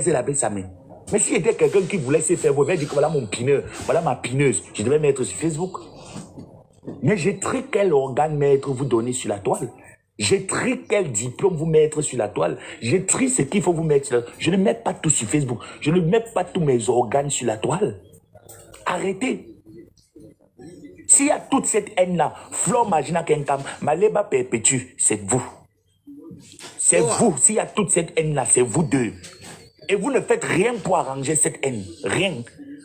baiser la bête sa main. Mais s'il y était quelqu'un qui voulait se faire, vous allez dire que voilà mon pineur, voilà ma pineuse, je devais mettre sur Facebook. Mais j'ai tri quel organe mettre vous donner sur la toile. J'ai tri quel diplôme vous mettre sur la toile. J'ai tri ce qu'il faut vous mettre sur la toile. Je ne mets pas tout sur Facebook. Je ne mets pas tous mes organes sur la toile. Arrêtez. S'il y a toute cette haine-là, Flore Magina Kenkam, Maleba perpétue, c'est vous. C'est vous. S'il y a toute cette haine-là, c'est vous deux. Et vous ne faites rien pour arranger cette haine. Rien.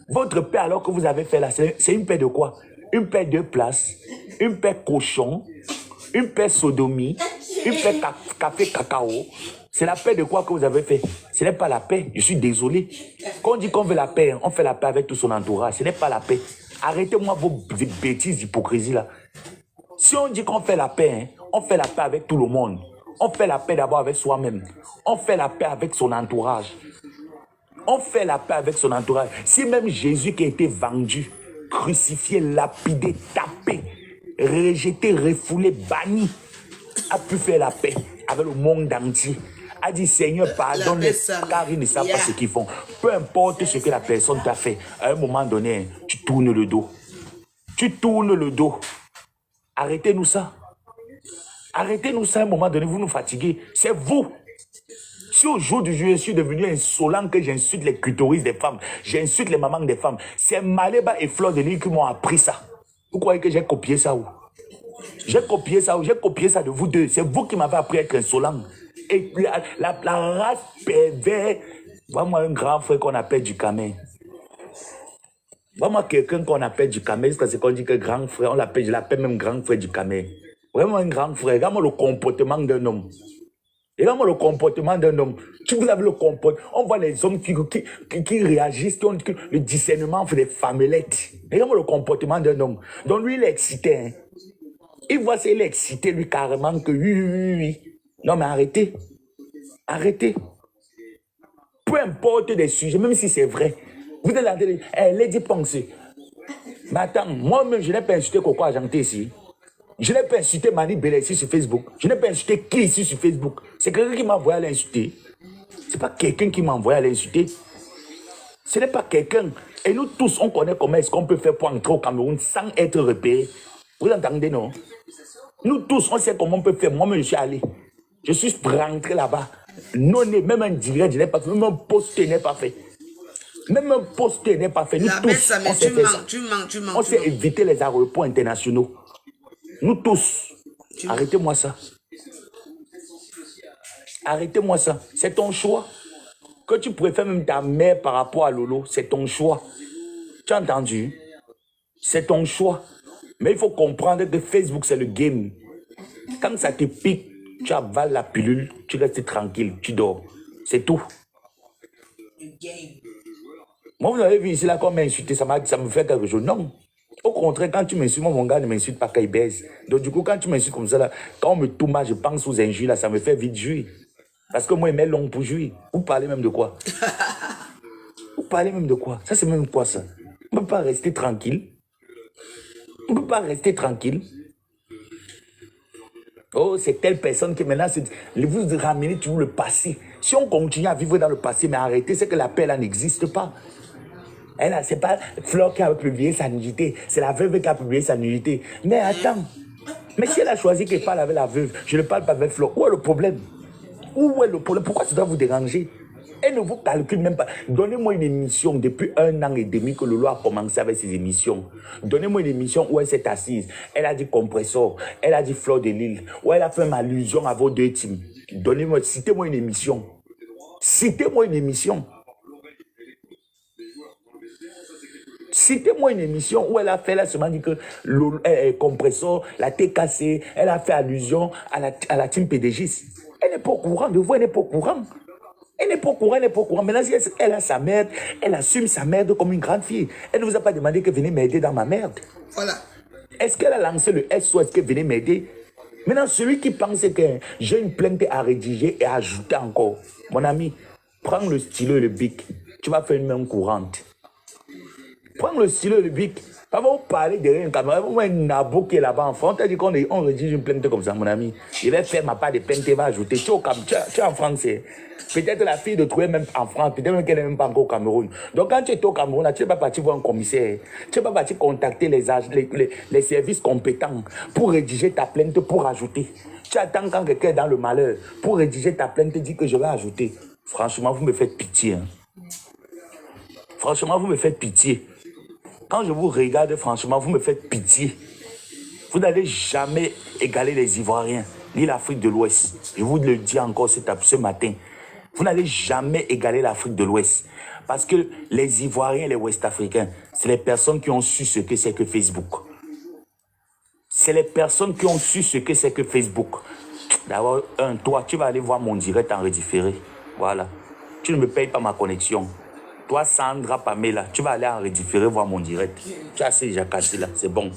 Votre paix, alors que vous avez fait là, c'est une paix de quoi? Une paix de place, une paix cochon, une paix sodomie, une paix café cacao. C'est la paix de quoi que vous avez fait? Ce n'est pas la paix. Je suis désolé. Quand on dit qu'on veut la paix, on fait la paix avec tout son entourage. Ce n'est pas la paix. Arrêtez-moi vos bêtises d'hypocrisie là. Si on dit qu'on fait la paix, on fait la paix avec tout le monde. On fait la paix d'abord avec soi-même. On fait la paix avec son entourage. On fait la paix avec son entourage. Si même Jésus qui a été vendu, crucifié, lapidé, tapé, rejeté, refoulé, banni, a pu faire la paix avec le monde entier, a dit Seigneur pardonne-les car ils ne savent pas ce qu'ils font. Peu importe ce que la personne t'a fait, à un moment donné, tu tournes le dos. Tu tournes le dos. Arrêtez-nous ça. Arrêtez-nous ça à un moment donné, vous nous fatiguez. C'est vous. Si au jour du jour, je suis devenu insolent que j'insulte les clitoris des femmes, j'insulte les mamans des femmes, c'est Maleba et Flore de Lille qui m'ont appris ça. Vous croyez que j'ai copié ça où? J'ai copié ça où? J'ai copié ça de vous deux. C'est vous qui m'avez appris à être insolent. Et la race pervers, vraiment un grand frère qu'on appelle du camé. Vraiment quelqu'un qu'on appelle du camé, parce que c'est qu'on dit que grand frère, on l'appelle, je l'appelle même grand frère du camé. Vraiment un grand frère. Regarde-moi le comportement d'un homme. Regarde-moi le comportement d'un homme. Si vous avez le comportement, on voit les hommes qui réagissent, qui ont le discernement fait des famelettes. Regarde-moi le comportement d'un homme. Donc lui, il est excité. Hein. Il voit s'il est excité, lui, carrément, que oui. Non, mais arrêtez. Arrêtez. Peu importe des sujets, même si c'est vrai. Vous êtes en train de dire, Lady Pensée. Mais attends, moi-même, je n'ai pas insulté Coco Ajanté ici. Je n'ai pas insulté Mani Bélé ici sur Facebook. Je n'ai pas insulté qui ici sur Facebook. C'est quelqu'un qui m'a envoyé à l'insulter. Ce n'est pas quelqu'un qui m'a envoyé à l'insulter. Ce n'est pas quelqu'un. Et nous tous, on connaît comment est-ce qu'on peut faire pour entrer au Cameroun sans être repéré. Vous entendez, non? Nous tous, on sait comment on peut faire. Moi-même, je suis allé. Je suis rentré là-bas. Non, même un direct, je n'ai pas fait. Même un post n'est pas fait. Même un post n'est pas fait. Nous tous, on s'est fait ça. On s'est évité les aéroports internationaux. Nous tous, arrêtez-moi ça. Arrêtez-moi ça. C'est ton choix. Que tu préfères même ta mère par rapport à Lolo, c'est ton choix. Tu as entendu? C'est ton choix. Mais il faut comprendre que Facebook, c'est le game. Quand ça te pique, tu avales la pilule, tu restes tranquille, tu dors. C'est tout. Moi, vous avez vu ici, là, quand on m'a insulté, ça me fait quelque chose. Non. Au contraire, quand tu m'insultes, moi, mon gars ne m'insulte pas quand il baise. Donc, du coup, quand tu m'insultes comme ça, là, quand on me tourne, je pense aux injures, là, ça me fait vite jouir. Parce que moi, il met long pour jouir. Vous parlez même de quoi? Vous parlez même de quoi? Ça, c'est même quoi, ça? On ne peut pas rester tranquille. On ne peut pas rester tranquille. Oh, c'est telle personne qui maintenant, vous ramenez toujours le passé. Si on continue à vivre dans le passé, mais arrêtez, c'est que la paix là n'existe pas. C'est pas Flore qui a publié sa nudité, c'est la veuve qui a publié sa nudité. Mais attends, mais si elle a choisi qu'elle parle avec la veuve, je ne parle pas avec Flore, où est le problème? Où est le problème? Pourquoi ça doit vous déranger? Elle ne vous calcule même pas. Donnez-moi une émission depuis 1 an et demi que Lolo a commencé avec ses émissions. Donnez-moi une émission où elle s'est assise. Elle a dit compressor, elle a dit Flore de Lille, où elle a fait une allusion à vos deux teams. Donnez-moi, citez-moi une émission. Citez-moi une émission. Citez-moi une émission où elle a fait, là, seulement dit que compressor, la TKC, elle a fait allusion à la team PDGIS. Elle n'est pas au courant de vous, elle n'est pas au courant. Elle n'est pas au courant, elle n'est pas au courant. Maintenant, si elle a sa merde, elle assume sa merde comme une grande fille. Elle ne vous a pas demandé que venez m'aider dans ma merde. Voilà. Est-ce qu'elle a lancé le SOS que venez m'aider? Maintenant, celui qui pense que j'ai une plainte à rédiger et à ajouter encore, mon ami, prends le stylo et le bic. Tu vas faire une main courante. Prends le stylo et le bic. Pas vous parler derrière une caméra, vous voyez un nabo qui est là-bas en France, on dit qu'on rédige une plainte comme ça, mon ami. Je vais faire ma part de plainte et va ajouter. Tu es en France. Peut-être la fille de trouver même en France, peut-être même qu'elle n'est même pas encore au Cameroun. Donc quand tu es au Cameroun, tu n'es pas parti voir un commissaire. Tu n'es pas parti contacter les services compétents pour rédiger ta plainte, pour ajouter. Tu attends quand quelqu'un est dans le malheur pour rédiger ta plainte et dire que je vais ajouter. Franchement, vous me faites pitié. Hein. Franchement, vous me faites pitié. Quand je vous regarde, franchement, vous me faites pitié. Vous n'allez jamais égaler les Ivoiriens, ni l'Afrique de l'Ouest. Je vous le dis encore ce matin. Vous n'allez jamais égaler l'Afrique de l'Ouest. Parce que les Ivoiriens et les Ouest-Africains, c'est les personnes qui ont su ce que c'est que Facebook. C'est les personnes qui ont su ce que c'est que Facebook. D'abord, toi, tu vas aller voir mon direct en redifféré. Voilà. Tu ne me payes pas ma connexion. Toi, Sandra Pamela, tu vas aller en redifféré voir mon direct. Tu as assez déjà cassé là, c'est bon.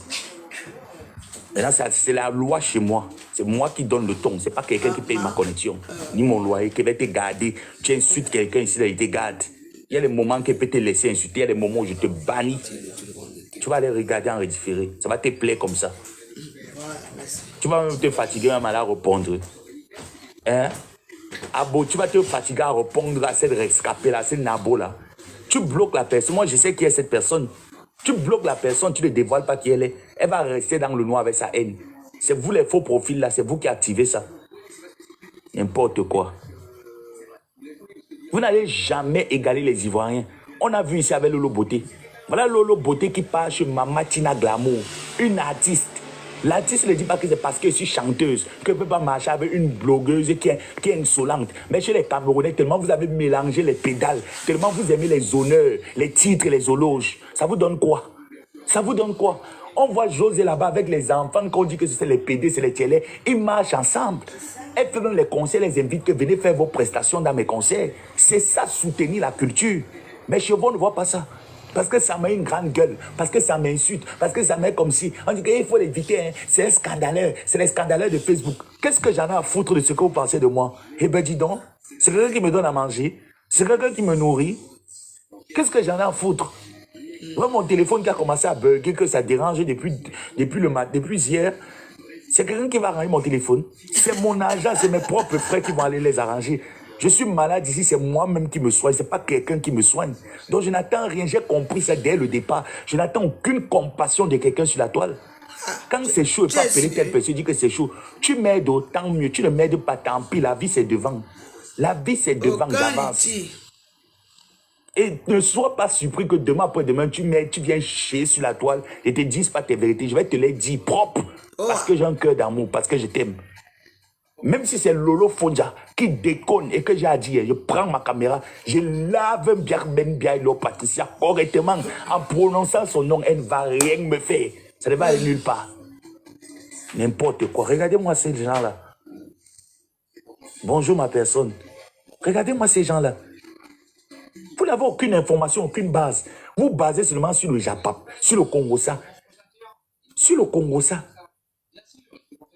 Maintenant, c'est la loi chez moi. C'est moi qui donne le ton. C'est pas quelqu'un qui paye ma connexion. Ni mon loyer qui va te garder. Tu insultes quelqu'un ici, là, il te garde. Il y a des moments qu'il peut te laisser insulter. Il y a des moments où je te bannis. Tu vas aller regarder en redifféré. Ça va te plaire comme ça. Tu vas même te fatiguer même à la répondre. Hein? Abo, tu vas te fatiguer à répondre à cette rescapée là, cette nabo là. Tu bloques la personne. Moi, je sais qui est cette personne. Tu bloques la personne, tu ne dévoiles pas qui elle est. Elle va rester dans le noir avec sa haine. C'est vous les faux profils là, c'est vous qui activez ça. N'importe quoi. Vous n'allez jamais égaler les Ivoiriens. On a vu ici avec Lolo Beauté. Voilà Lolo Beauté qui part chez Mama Tina Glamour, une artiste. L'artiste ne dit pas que c'est parce que je suis chanteuse que je ne peux pas marcher avec une blogueuse qui est insolente. Mais chez les Camerounais, tellement vous avez mélangé les pédales, tellement vous aimez les honneurs, les titres, les éloges. Ça vous donne quoi? Ça vous donne quoi? On voit José là-bas avec les enfants, qu'on dit que c'est les PD, c'est les télés. Ils marchent ensemble. Elle fait même les concerts, les invite que venez faire vos prestations dans mes concerts. C'est ça, soutenir la culture. Mais chez vous, on ne voit pas ça. Parce que ça met une grande gueule, parce que ça m'insulte, parce que ça met comme si... On dit qu'il faut l'éviter, hein. C'est un scandaleux, c'est les scandaleux de Facebook. Qu'est-ce que j'en ai à foutre de ce que vous pensez de moi? Eh ben dis donc, c'est quelqu'un qui me donne à manger, c'est quelqu'un qui me nourrit. Qu'est-ce que j'en ai à foutre? Moi, mon téléphone qui a commencé à bugger, que ça dérange depuis hier, c'est quelqu'un qui va arranger mon téléphone. C'est mon argent, c'est mes propres frais qui vont aller les arranger. Je suis malade ici, c'est moi-même qui me soigne, c'est pas quelqu'un qui me soigne. Donc je n'attends rien, j'ai compris ça dès le départ. Je n'attends aucune compassion de quelqu'un sur la toile. Quand c'est chaud, il faut appeler telle personne, dit que c'est chaud. Tu m'aides autant mieux, tu ne m'aides pas, tant pis, la vie c'est devant. La vie c'est devant d'avance. Et ne sois pas surpris que demain après-demain, tu viens chier sur la toile et te dises pas tes vérités. Je vais te les dire propres parce que j'ai un cœur d'amour, parce que je t'aime. Même si c'est Lolo Fonja qui déconne et que j'ai à dire, je prends ma caméra, je lave bien Patricia correctement en prononçant son nom, elle ne va rien me faire. Ça ne va aller nulle part. N'importe quoi. Regardez-moi ces gens-là. Bonjour ma personne. Regardez-moi ces gens-là. Vous n'avez aucune information, aucune base. Vous basez seulement sur le Japap, sur le Congo-ça. Sur le Congo-ça.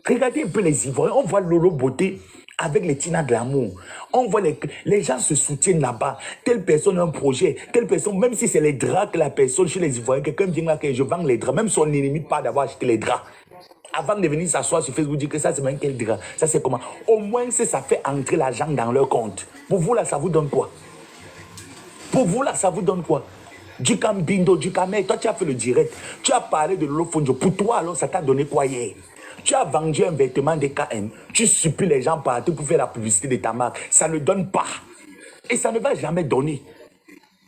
Regardez un peu les Ivoiriens. On voit Lolo Beauté avec les Tina Glamour. On voit les gens se soutiennent là-bas. Telle personne a un projet. Telle personne, même si c'est les draps que la personne chez les Ivoiriens, quelqu'un me dit là que je vends les draps. Même son ennemi pas d'avoir acheté les draps. Avant de venir s'asseoir sur Facebook, dire que ça c'est même quel drap. Ça c'est comment? Au moins si ça fait entrer l'argent dans leur compte. Pour vous là, ça vous donne quoi? Pour vous là, ça vous donne quoi? Du Cambindo, du Camé, toi tu as fait le direct. Tu as parlé de Lolo Fonjo. Pour toi alors, ça t'a donné quoi hier? Tu as vendu un vêtement de KM. Tu supplies les gens partout pour faire la publicité de ta marque. Ça ne donne pas. Et ça ne va jamais donner.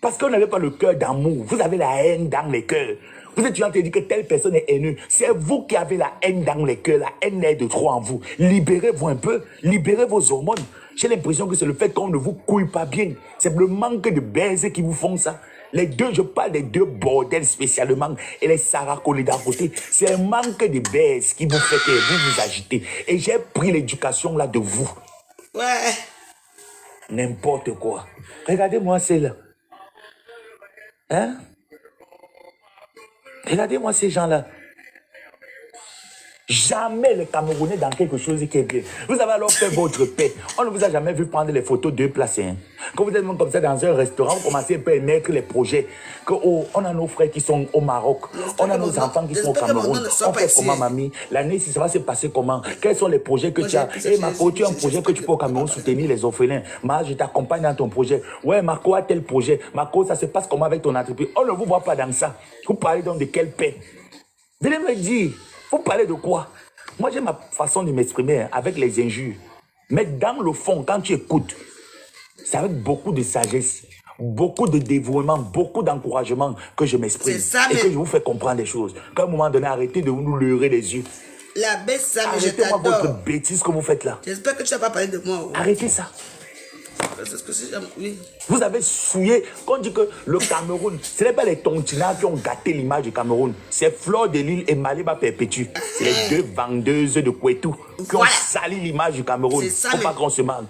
Parce qu'on n'avait pas le cœur d'amour. Vous avez la haine dans les cœurs. Vous êtes en train de dire que telle personne est haineuse. C'est vous qui avez la haine dans les cœurs. La haine est de trop en vous. Libérez-vous un peu. Libérez vos hormones. J'ai l'impression que c'est le fait qu'on ne vous couille pas bien. C'est le manque de baisers qui vous font ça. Les deux, je parle des deux bordels spécialement et les Sarah collés d'un côté. C'est un manque de baise qui vous fait que vous agitez. Et j'ai pris l'éducation là de vous. Ouais. N'importe quoi. Regardez-moi celle-là. Hein? Regardez-moi ces gens-là. Jamais les Camerounais dans quelque chose qui est bien. Vous avez alors fait votre paix. On ne vous a jamais vu prendre les photos de place. Hein. Quand vous êtes même comme ça dans un restaurant, vous commencez un peu à émettre les projets. Que, oh, on a nos frères qui sont au Maroc. On a nos enfants qui sont au Cameroun. On fait comment, mamie? L'année, ça va se passer comment? Quels sont les projets que tu as? Et Marco, tu as un projet que tu peux au Cameroun soutenir les orphelins. Ma, je t'accompagne dans ton projet. Ouais, Marco a tel projet. Marco, ça se passe comment avec ton entreprise? On ne vous voit pas dans ça. Vous parlez donc de quelle paix? Venez me dire. Vous parlez de quoi? Moi, j'ai ma façon de m'exprimer avec les injures. Mais dans le fond, quand tu écoutes, c'est avec beaucoup de sagesse, beaucoup de dévouement, beaucoup d'encouragement que je m'exprime. Et que je vous fais comprendre des choses. Qu'à un moment donné, arrêtez de nous leurrer les yeux. La baisse, ça, mais je Arrêtez-moi t'adore. votre bêtise que vous faites là. J'espère que tu n'as pas parlé de moi. Oh. Arrêtez ça. Parce que oui. Vous avez souillé. Quand on dit que le Cameroun, ce n'est pas les Tontinats qui ont gâté l'image du Cameroun. C'est Fleur de Lille et Maliba Perpétue. C'est les deux vendeuses de Kouetou qui ont sali l'image du Cameroun. Il ne faut pas qu'on se mente.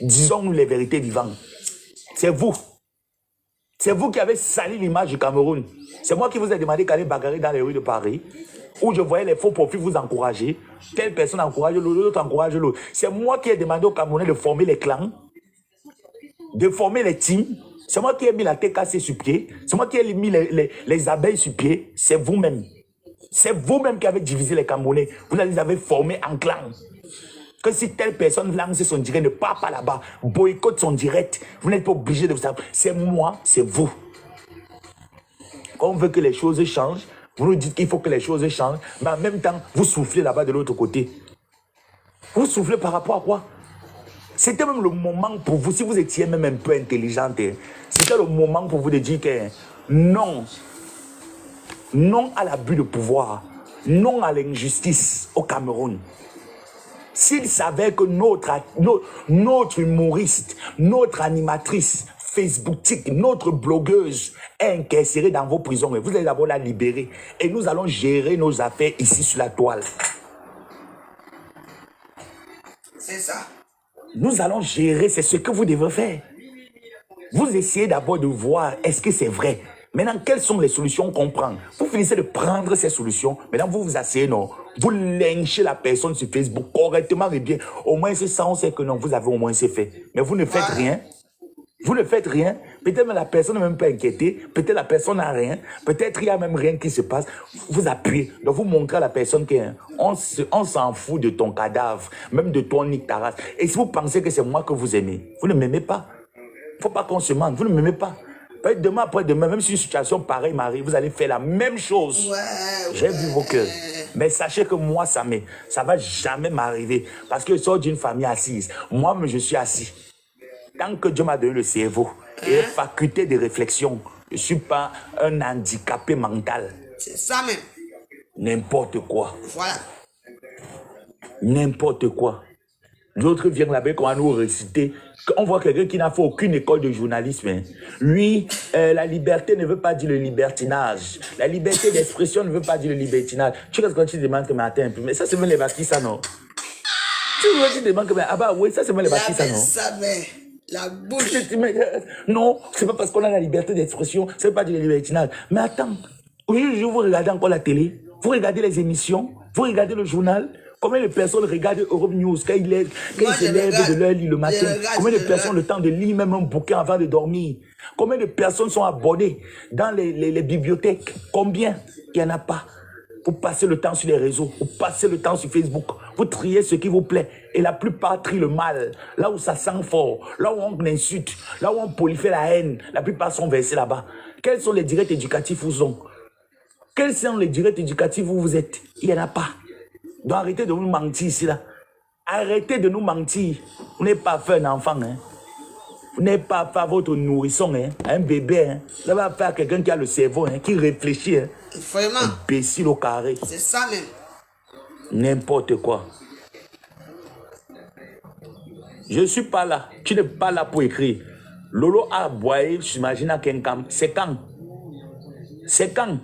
Disons-nous les vérités vivantes. C'est vous. C'est vous qui avez sali l'image du Cameroun. C'est moi qui vous ai demandé d'aller bagarrer dans les rues de Paris, où je voyais les faux profils vous encourager. Telle personne encourage l'autre, encourage l'autre. C'est moi qui ai demandé aux Camerounais de former les clans, de former les teams. C'est moi qui ai mis la TKC sur pied. C'est moi qui ai mis les abeilles sur pied. C'est vous-même. C'est vous-même qui avez divisé les Camerounais. Vous les avez formés en clans. Que si telle personne lance son direct, ne part pas là-bas, boycotte son direct, vous n'êtes pas obligé de vous savoir. C'est moi, c'est vous. Quand on veut que les choses changent, vous nous dites qu'il faut que les choses changent, mais en même temps, vous soufflez là-bas de l'autre côté. Vous soufflez par rapport à quoi? C'était même le moment pour vous, si vous étiez même un peu intelligente, c'était le moment pour vous de dire que non, non à l'abus de pouvoir, non à l'injustice au Cameroun. S'il savait que notre humoriste, notre animatrice Facebooktique, notre blogueuse est incarcérée dans vos prisons, vous allez d'abord la libérer et nous allons gérer nos affaires ici sur la toile. C'est ça. Nous allons gérer, c'est ce que vous devez faire. Vous essayez d'abord de voir, est-ce que c'est vrai? Maintenant, quelles sont les solutions qu'on prend? Vous finissez de prendre ces solutions. Maintenant, vous vous asseyez, non? Vous lynchez la personne sur Facebook correctement et bien. Au moins, c'est ça, on sait que non, vous avez au moins c'est fait. Mais vous ne faites rien. Vous ne faites rien. Peut-être la personne n'est même pas inquiétée. Peut-être la personne n'a rien. Peut-être il n'y a même rien qui se passe. Vous appuyez. Donc, vous montrez à la personne qu'on s'en fout de ton cadavre, même de ton Nick Taras. Et si vous pensez que c'est moi que vous aimez, vous ne m'aimez pas. Il ne faut pas qu'on se mente. Vous ne m'aimez pas. Demain après demain, même si une situation pareille m'arrive, vous allez faire la même chose. J'ai vu vos cœurs. Mais sachez que moi, ça ne va jamais m'arriver. Parce que je sors d'une famille assise. Moi, je suis assis. Tant que Dieu m'a donné le cerveau et les facultés de réflexion, je ne suis pas un handicapé mental. C'est ça même. N'importe quoi. Voilà. N'importe quoi. L'autre vient là-bas, qu'on va nous réciter. On voit quelqu'un qui n'a fait aucune école de journalisme. Hein. Lui, la liberté ne veut pas dire le libertinage. La liberté d'expression ne veut pas dire le libertinage. Tu vois quand tu demandes que mais attends un peu, mais ça c'est même les vaquis, ça non. Tu demandes que mais ah bah oui, ça c'est même les vaquis, ça non. Ça mais la bouche. Non, c'est pas parce qu'on a la liberté d'expression, ça veut pas dire le libertinage. Mais attends, aujourd'hui vous regardez encore la télé, vous regardez les émissions, vous regardez le journal. Combien de personnes regardent Europe News quand ils se lèvent de leur lit le matin? Combien de personnes ont le temps de lire même un bouquin avant de dormir? Combien de personnes sont abonnées dans les bibliothèques? Combien? Il n'y en a pas. Vous passez le temps sur les réseaux, vous passez le temps sur Facebook, vous triez ce qui vous plaît. Et la plupart trient le mal, là où ça sent fort, là où on insulte, là où on prolifère la haine. La plupart sont versés là-bas. Quels sont les directs éducatifs où vous êtes? Quels sont les directs éducatifs où vous êtes? Il n'y en a pas. Donc arrêtez de nous mentir ici là. Arrêtez de nous mentir. Vous n'avez pas fait un enfant. Hein. Vous n'avez pas fait votre nourrisson. Hein. Un bébé. Hein. Vous avez affaire à quelqu'un qui a le cerveau, hein, qui réfléchit. Hein. Vraiment. Imbécile au carré. C'est ça même. N'importe quoi. Je ne suis pas là. Tu n'es pas là pour écrire. Lolo a aboyé, j'imagine à Kenkam. C'est quand? C'est quand?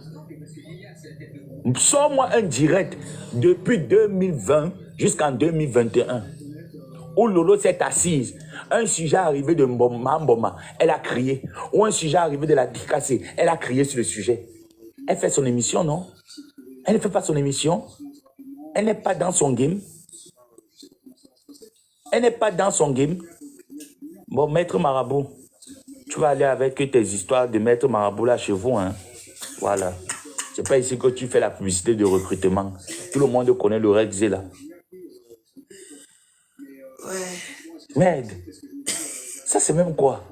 Sors-moi un direct depuis 2020 jusqu'en 2021 où Lolo s'est assise. Un sujet arrivé de Mboma, elle a crié. Ou un sujet arrivé de la Dikase, elle a crié sur le sujet. Elle fait son émission, non? Elle ne fait pas son émission. Elle n'est pas dans son game. Elle n'est pas dans son game. Bon, Maître Marabout, tu vas aller avec tes histoires de Maître Marabout là chez vous. Hein. Voilà. C'est pas ici que tu fais la publicité de recrutement. Tout le monde connaît le Rexé là. Ouais. Merde. Ça, c'est même quoi?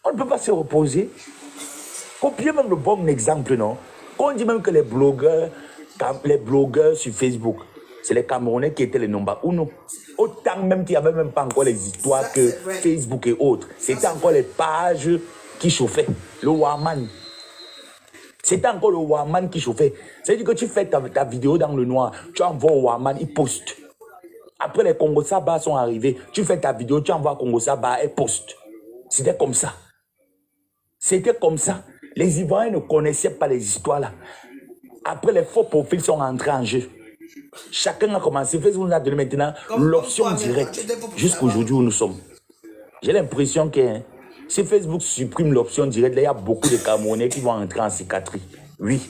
On ne peut pas se reposer. Copier même le bon exemple, non? Quand on dit même que les blogueurs sur Facebook, c'est les Camerounais qui étaient les number uno. Autant même qu'il n'y avait même pas encore les histoires Ça, que c'est vrai. Facebook et autres. C'était encore les pages qui chauffaient. Le Waman. C'était encore le Waman qui chauffait. C'est-à-dire que tu fais ta vidéo dans le noir, tu envoies au Waman, il poste. Après les Congo Saba sont arrivés, tu fais ta vidéo, tu envoies à Congo Saba et poste. C'était comme ça. C'était comme ça. Les Ivoiriens ne connaissaient pas les histoires là. Après, les faux profils sont entrés en jeu. Chacun a commencé. Facebook nous a donné maintenant l'option directe. Jusqu'aujourd'hui où nous sommes. J'ai l'impression que si Facebook supprime l'option directe, là, il y a beaucoup de Camerounais qui vont entrer en cicatrice. Oui.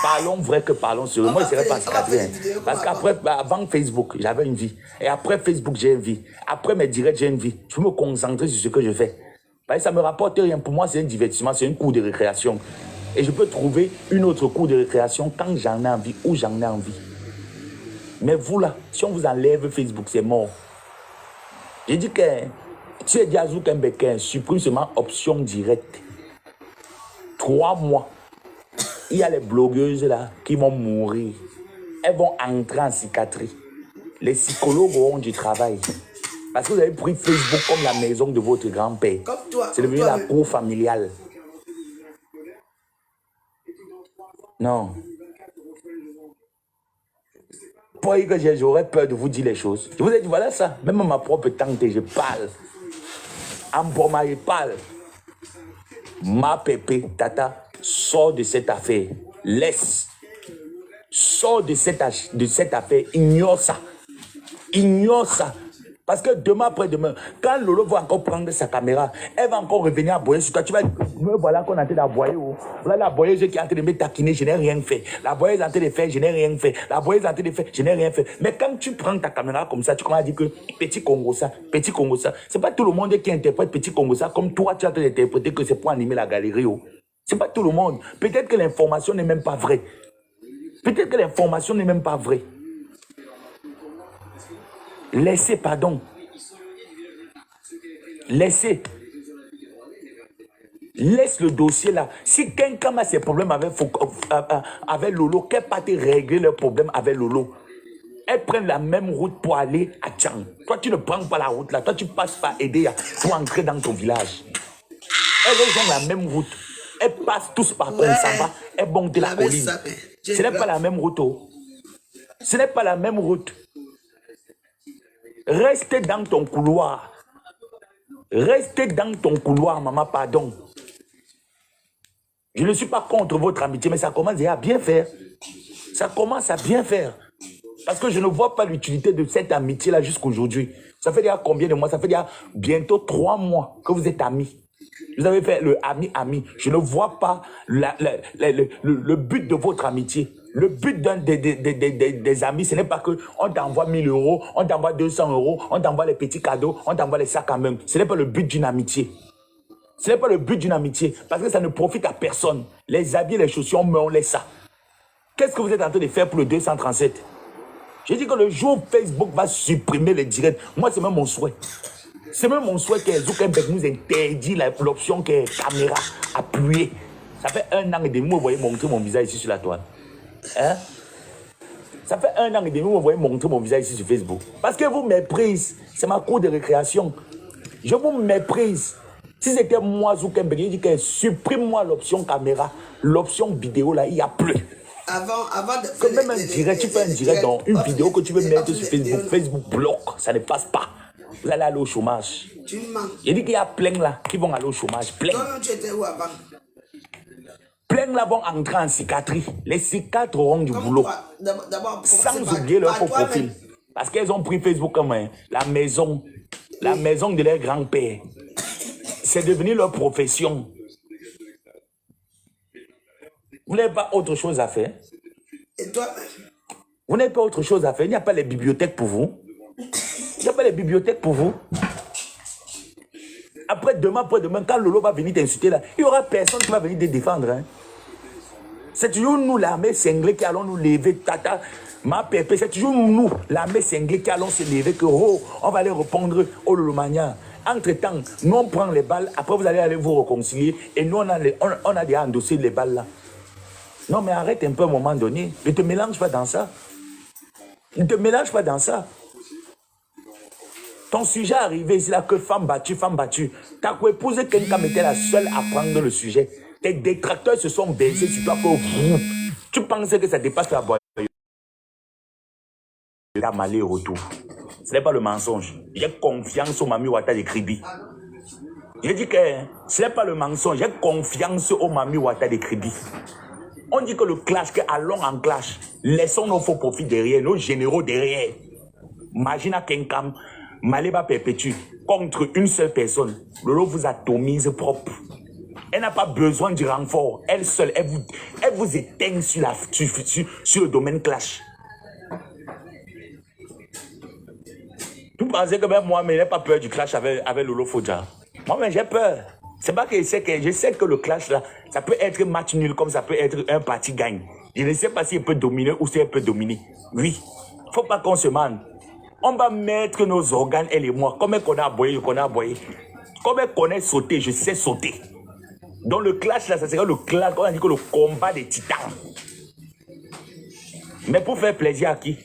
Parlons vrai que parlons sérieux. Moi, je ne serais pas cicatrice. Parce qu'après, avant Facebook, j'avais une vie. Et après Facebook, j'ai une vie. Après mes directs, j'ai une vie. Je peux me concentrer sur ce que je fais. Parce que ça ne me rapporte rien. Pour moi, c'est un divertissement, c'est un cours de récréation. Et je peux trouver une autre cours de récréation quand j'en ai envie, où j'en ai envie. Mais vous là, si on vous enlève Facebook, c'est mort. J'ai dit que si tu es Diazou Kembeke, supprime seulement option directe. 3 mois. Il y a les blogueuses là qui vont mourir. Elles vont entrer en cicatrice. Les psychologues auront du travail. Parce que vous avez pris Facebook comme la maison de votre grand-père. Comme toi. C'est devenu la cour familiale. Non. Pour que j'aurais peur de vous dire les choses. Je vous ai dit, voilà ça. Même à ma propre tante, je parle. En Boma, je parle. Ma pépé, tata, sors de cette affaire. Laisse. Sors de cette affaire. Ignore ça. Ignore ça. Parce que demain après-demain, quand Lolo va encore prendre sa caméra, elle va encore revenir aboyer sur toi. Tu vas dire, me voilà qu'on est en train d'aboyer. Voilà la boyeuse qui est en train de me taquiner, je n'ai rien fait. La boyeuse est en train de faire, je n'ai rien fait. La boyeuse est en train de faire, je n'ai rien fait. Mais quand tu prends ta caméra comme ça, tu commences à dire que petit Congo ça, petit Congo ça. C'est pas tout le monde qui interprète petit Congo ça comme toi tu as interprété que c'est pour animer la galerie. C'est pas tout le monde. Peut-être que l'information n'est même pas vraie. Peut-être que l'information n'est même pas vraie. Laissez, pardon. Laissez. Laisse le dossier là. Si quelqu'un a ses problèmes avec Lolo, qu'elle pas te régler leurs problèmes avec Lolo. Elles prennent la même route pour aller à Tchang. Toi, tu ne prends pas la route là. Toi, tu passes par Edea pour entrer dans ton village. Elles ont la même route. Elles passent tous par Konsamba. Elles montent la colline. Ce n'est pas la même route. Ce n'est pas la même route. Restez dans ton couloir. Restez dans ton couloir, maman, pardon. Je ne suis pas contre votre amitié, mais ça commence à bien faire. Ça commence à bien faire. Parce que je ne vois pas l'utilité de cette amitié-là jusqu'aujourd'hui. Ça fait déjà combien de mois? Ça fait déjà bientôt 3 mois que vous êtes amis. Vous avez fait le ami-ami. Je ne vois pas le but de votre amitié. Le but des amis, ce n'est pas qu'on t'envoie 1000 euros, on t'envoie 200 euros, on t'envoie les petits cadeaux, on t'envoie les sacs à main. Ce n'est pas le but d'une amitié. Ce n'est pas le but d'une amitié. Parce que ça ne profite à personne. Les habits, les chaussures, on laisse ça. Qu'est-ce que vous êtes en train de faire pour le 237? J'ai dit que le jour où Facebook va supprimer les directs, moi c'est même mon souhait. C'est même mon souhait que Zuckerberg nous interdit l'option qui est caméra appuyée. Ça fait 1 an et demi, vous voyez montrer mon visage ici sur la toile. Hein? Ça fait 1 an et demi, vous voyez montrer mon visage ici sur Facebook. Parce que vous méprisez. C'est ma cour de récréation. Je vous méprise. Si c'était moi, Zuckerberg, je dis que supprime-moi l'option caméra, l'option vidéo, là, il n'y a plus. Avant de que même un direct, tu fais un direct dans une vidéo que tu veux mettre sur Facebook, Facebook bloque, ça ne passe pas. Vous allez aller au chômage. Tu mens. Il dit qu'il y a plein là qui vont aller au chômage. Plein. Toi-même, tu étais où avant? Plein là vont entrer en cicatrice. Les cicatres auront du boulot. D'abord, sans oublier leur faux profil. Parce qu'elles ont pris Facebook comme la maison de leur grand-père. C'est devenu leur profession. Vous n'avez pas autre chose à faire? Et toi, Vous n'avez pas autre chose à faire. Il n'y a pas les bibliothèques pour vous. Il n'y a pas les bibliothèques pour vous. Après-demain, quand Lolo va venir t'insulter là, il n'y aura personne qui va venir te défendre. Hein. C'est toujours nous, l'armée cinglée, qui allons nous lever. Tata, ma pépé, c'est toujours nous, l'armée cinglée, qui allons se lever. Que, oh, on va aller répondre au Lolomania. Entre-temps, nous, on prend les balles. Après, vous allez aller vous réconcilier. Et nous, on a déjà endossé les balles là. Non, mais arrête un peu à un moment donné. Ne te mélange pas dans ça. Ne te mélange pas dans ça. Ton sujet est arrivé ici là que femme battue, femme battue. Ta co-épouse Kenkam était la seule à prendre le sujet. Tes détracteurs se sont baissés sur toi pour vous. Tu pensais que ça dépasse la boîte. La malé retour. Ce n'est pas le mensonge. J'ai confiance au Mami Wata de Kribi. Je dis que ce n'est pas le mensonge. J'ai confiance au Mami Wata de Kribi. On dit que le clash, que allons en clash. Laissons nos faux profits derrière, nos généraux derrière. Imagine à Kenkam, Maléba perpétue contre une seule personne. Lolo vous atomise propre. Elle n'a pas besoin du renfort. Elle seule, elle vous éteint sur le domaine clash. Vous pensez que même moi, mais je n'ai pas peur du clash avec Lolo Fodja. Moi, mais j'ai peur. C'est pas que je sais que le clash là, ça peut être match nul comme ça peut être un parti gagne. Je ne sais pas s'il peut dominer ou s'il peut dominer. Oui, il ne faut pas qu'on se mande. On va mettre nos organes, elle et moi. Comme qu'on a aboyé, Comme elle connaît sauter, je sais sauter. Dans le clash là, ça serait le clash, on a dit que le combat des titans. Mais pour faire plaisir à qui?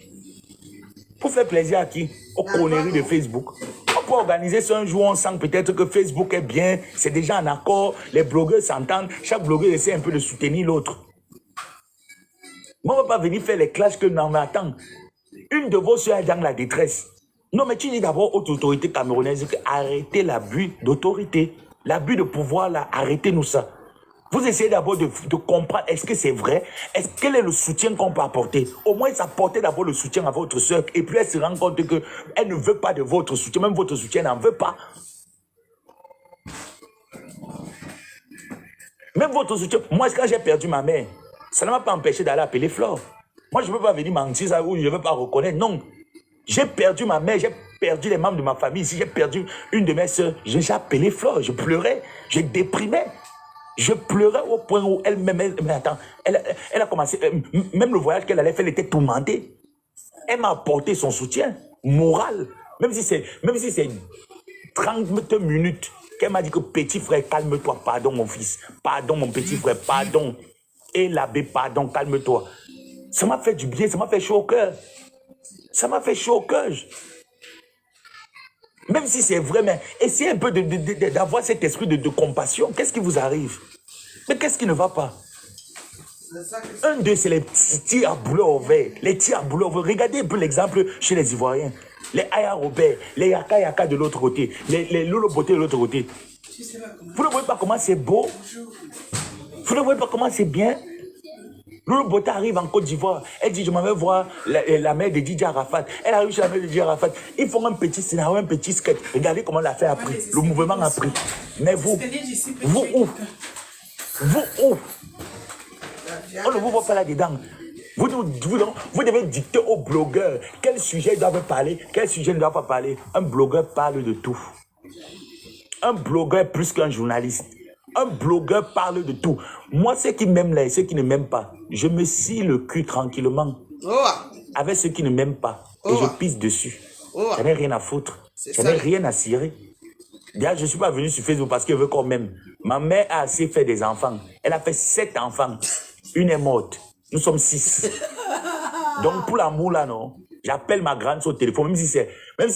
Pour faire plaisir à qui? Aux conneries de Facebook. On peut organiser ça un jour, on sent peut-être que Facebook est bien, c'est déjà en accord, les blogueurs s'entendent, chaque blogueur essaie un peu de soutenir l'autre. Mais on ne va pas venir faire les clashs que non, mais attends. Une de vos soeurs est dans la détresse. Non, mais tu dis d'abord aux autorités camerounaises que arrêtez l'abus d'autorité, l'abus de pouvoir là, arrêtez-nous ça. Vous essayez d'abord de comprendre, est-ce que c'est vrai? Quel est le soutien qu'on peut apporter? Au moins, apportez d'abord le soutien à votre soeur. Et puis, elle se rend compte qu'elle ne veut pas de votre soutien. Même votre soutien n'en veut pas. Même votre soutien. Moi, quand j'ai perdu ma mère, ça ne m'a pas empêché d'aller appeler Flore. Moi, je ne peux pas venir mentir ça ou je ne veux pas reconnaître. Non. J'ai perdu ma mère, j'ai perdu les membres de ma famille. Si j'ai perdu une de mes soeurs, j'ai appelé Flore. Je pleurais, je déprimais. Je pleurais au point où elle-même, mais attends, elle a commencé, même le voyage qu'elle allait faire, elle était tourmentée. Elle m'a apporté son soutien moral, même si c'est 30 minutes qu'elle m'a dit que petit frère, calme-toi, pardon mon fils, pardon mon petit frère, pardon, et l'abbé, pardon, calme-toi. Ça m'a fait du bien, ça m'a fait chaud au cœur. Ça m'a fait chaud au cœur. Même si c'est vrai, mais essayez un peu d'avoir cet esprit de compassion. Qu'est-ce qui vous arrive? Mais qu'est-ce qui ne va pas? Un d'eux, c'est les tirs à boulet au vert. Les tirs à boulet au vert. Regardez un peu l'exemple chez les Ivoiriens. Les Aya Robert, les Yaka Yaka de l'autre côté, les Lolo Boté de l'autre côté. Vous ne voyez pas comment c'est beau? Vous ne voyez pas comment c'est bien? Lolo Boté arrive en Côte d'Ivoire. Elle dit, je m'en vais voir la mère de Didier Arafat. Elle arrive chez la mère de Didier Arafat. Ils font un petit scénario, un petit sketch. Regardez comment la fête a pris. Le mouvement a pris. Mais vous où? Vous où? On ne vous voit pas là-dedans. Vous devez dicter aux blogueurs quel sujet ils doivent parler, quel sujet ils ne doivent pas parler. Un blogueur parle de tout. Un blogueur est plus qu'un journaliste. Un blogueur parle de tout. Moi, ceux qui m'aiment là et ceux qui ne m'aiment pas, je me scie le cul tranquillement. Avec ceux qui ne m'aiment pas. Et je pisse dessus. Je n'ai rien à foutre. Je n'ai rien à cirer. Déjà, je ne suis pas venu sur Facebook parce qu'elle veut qu'on m'aime. Ma mère a assez fait des enfants. Elle a fait 7 enfants. Une est morte. Nous sommes 6. Donc, pour l'amour, là, non, j'appelle ma grande soeur au téléphone, même si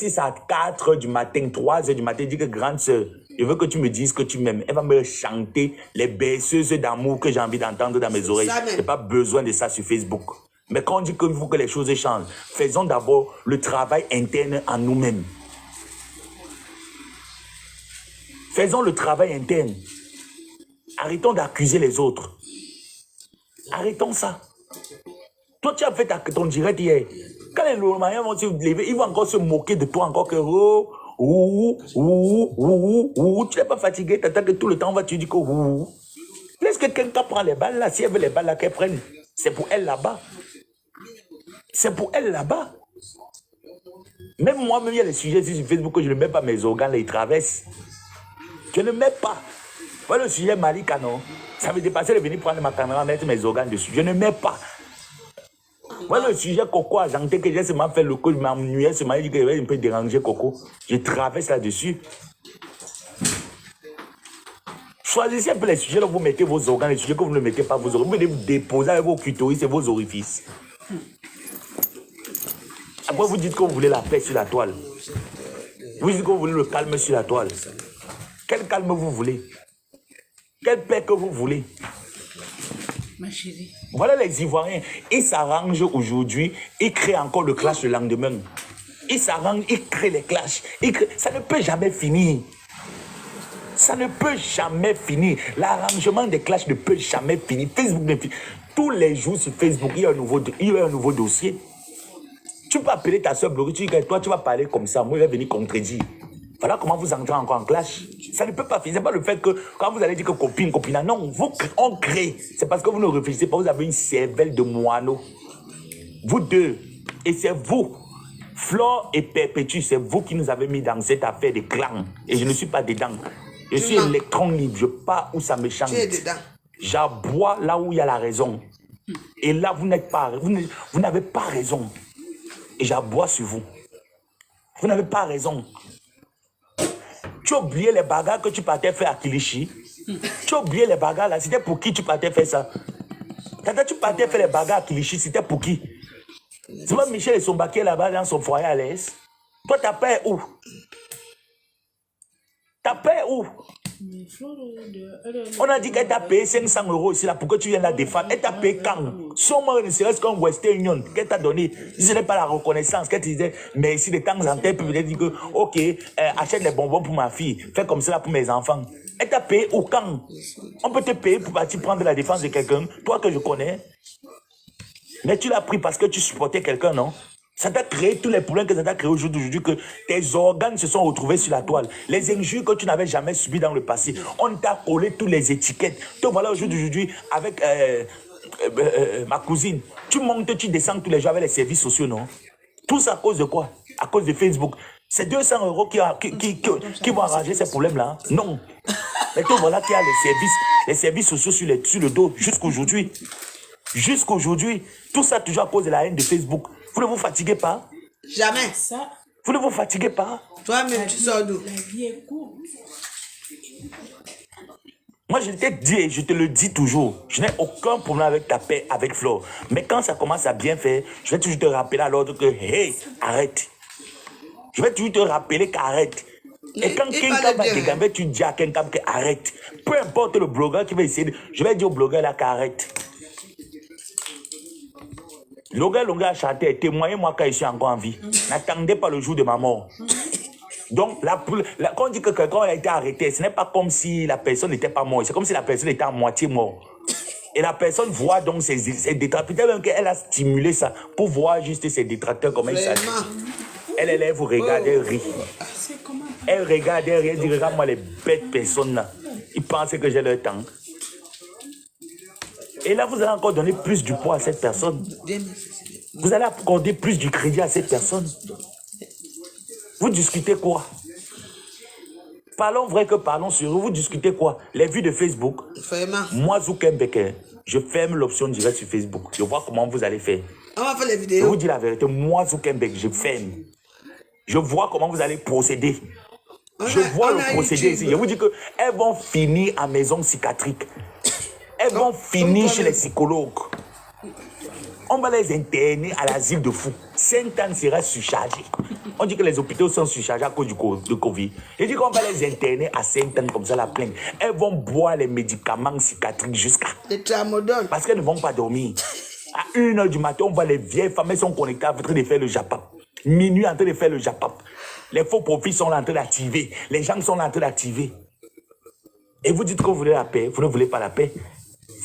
c'est à 4 h du matin, 3 h du matin, je dis que grande soeur, je veux que tu me dises que tu m'aimes. Elle va me chanter les berceuses d'amour que j'ai envie d'entendre dans mes oreilles. Je n'ai pas besoin de ça sur Facebook. Mais quand on dit qu'il faut que les choses changent, faisons d'abord le travail interne en nous-mêmes. Faisons le travail interne. Arrêtons d'accuser les autres. Arrêtons ça. Toi, tu as fait ton direct hier. Quand les Lomaniens vont se lever, ils vont encore se moquer de toi, encore que tu n'es pas fatigué, tu attends que tout le temps, tu dis que Laisse que quelqu'un prend les balles là. Si elle veut les balles là, qu'elle prenne. C'est pour elle là-bas. C'est pour elle là-bas. Même moi-même, il y a des sujets sur Facebook que je ne mets pas mes organes, ils traversent. Je ne mets pas. Voilà le sujet Malika, non? Ça me dépassait de venir prendre ma caméra, mettre mes organes dessus. Je ne mets pas. Voilà le sujet Coco Argenté que j'ai seulement fait le coup, je m'ennuyais, je m'ai dit que je peux déranger Coco. Je traverse là-dessus. Choisissez un peu les sujets, là, vous mettez vos organes, les sujets que vous ne mettez pas vos organes. Vous venez vous déposer avec vos clitoris et vos orifices. Après, vous dites que vous voulez la paix sur la toile. Vous dites que vous voulez le calme sur la toile. Quel calme vous voulez? Quelle paix que vous voulez? Ma chérie. Voilà les Ivoiriens. Ils s'arrangent aujourd'hui. Ils créent encore le clash le lendemain. Ils s'arrangent, ils créent les clashs. Ça ne peut jamais finir. Ça ne peut jamais finir. L'arrangement des clashs ne peut jamais finir. Facebook ne finit. Tous les jours sur Facebook, il y a un nouveau dossier. Tu peux appeler ta soeur blogueuse, tu dis que toi, tu vas parler comme ça. Moi, je vais venir contredire. Voilà comment vous entrez encore en clash. Ça ne peut pas finir. Ce n'est pas le fait que quand vous allez dire que copine, copine, non, on crée. C'est parce que vous ne réfléchissez pas. Vous avez une cervelle de moineau. Vous deux. Et c'est vous. Flore et Perpétue, c'est vous qui nous avez mis dans cette affaire de clans. Et je ne suis pas dedans. Je suis électron libre. Je pars où ça me chante. Tu es dedans. J'aboie là où il y a la raison. Et là, vous n'avez pas raison. Et j'aboie sur vous. Vous n'avez pas raison. Tu as oublié les bagarres que tu partais faire à Kilichi. Tu as oublié les bagarres là. C'était pour qui tu partais faire ça? Quand tu partais faire les bagarres à Kilichi, c'était pour qui? C'est pas Michel et son baquet là-bas dans son foyer à l'aise. Toi, t'as payé où? T'as payé où? On a dit qu'elle t'a payé 500 € ici là pour que tu viennes la défendre. Elle t'a payé quand? Sûrement ne serait-ce qu'un Western Union qu'elle t'a donné. Si ce n'est pas la reconnaissance, qu'elle te disait merci de temps en temps, elle peut peut-être dire que ok, achète les bonbons pour ma fille, fais comme ça pour mes enfants. Elle t'a payé au quand? On peut te payer pour partir prendre la défense de quelqu'un, toi que je connais. Mais tu l'as pris parce que tu supportais quelqu'un, non? Ça t'a créé tous les problèmes que ça t'a créé aujourd'hui, que tes organes se sont retrouvés sur la toile. Les injures que tu n'avais jamais subies dans le passé. On t'a collé toutes les étiquettes. Te voilà aujourd'hui avec ma cousine. Tu montes, tu descends tous les jours avec les services sociaux, non? Tout ça à cause de quoi? À cause de Facebook. C'est 200 € qui vont arranger ces problèmes-là. Non. Mais te voilà qui a les services sociaux sur le dos jusqu'aujourd'hui. Jusqu'aujourd'hui. Tout ça toujours à cause de la haine de Facebook. Vous ne vous fatiguez pas? Jamais. Ça, Vous ne vous fatiguez pas? Toi-même, tu sors d'où? la vie est courte. Moi, je t'ai dit et je te le dis toujours. Je n'ai aucun problème avec ta paix, avec Flore. Mais quand ça commence à bien faire, je vais toujours te rappeler à l'ordre que, hey, arrête. Je vais toujours te rappeler qu'arrête. Et quand quelqu'un va te gamber, tu dis à quelqu'un qu'arrête. Peu importe le blogueur qui va essayer de... Je vais dire au blogueur là qu'arrête. Longa a chanté, témoignez-moi quand je suis encore en vie. N'attendez pas le jour de ma mort. Donc, quand on dit que quelqu'un a été arrêté, ce n'est pas comme si la personne n'était pas morte. C'est comme si la personne était à moitié morte. Et la personne voit donc ses détracteurs. Peut-être même qu'elle a stimulé ça pour voir juste ses détracteurs comme elle s'agit. Elle vous regarde, elle rit. Elle regarde, elle rit, elle dit, regarde-moi les bêtes personnes là. Ils pensent que j'ai leur temps. Et là, vous allez encore donner plus du poids à cette personne. Vous allez accorder plus du crédit à cette personne. Vous discutez quoi? Parlons vrai que parlons sur vous. Vous discutez quoi? Les vues de Facebook. Vraiment. Moi, Zuckerberg, je ferme l'option directe sur Facebook. Je vois comment vous allez faire. On va faire les Je vidéos. vous dis la vérité. Moi, Zuckerberg, je ferme. Je vois comment vous allez procéder. Je vois le procédé ici. Je vous dis qu'elles vont finir à maison psychiatrique. Elles vont finir chez les psychologues. On va les interner à l'asile de fous. Sainte-Anne sera surchargée. On dit que les hôpitaux sont surchargés à cause de Covid. Je dis qu'on va les interner à Sainte-Anne comme ça, la plaine. Elles vont boire les médicaments psychiatriques jusqu'à... Les tramadol. Parce qu'elles ne vont pas dormir. À 1h du matin, on voit les vieilles femmes, elles sont connectées en train de faire le japap. Minuit en train de faire le japap. Les faux profils sont là en train d'activer. Les gens sont là en train d'activer. Et vous dites que vous voulez la paix. Vous ne voulez pas la paix.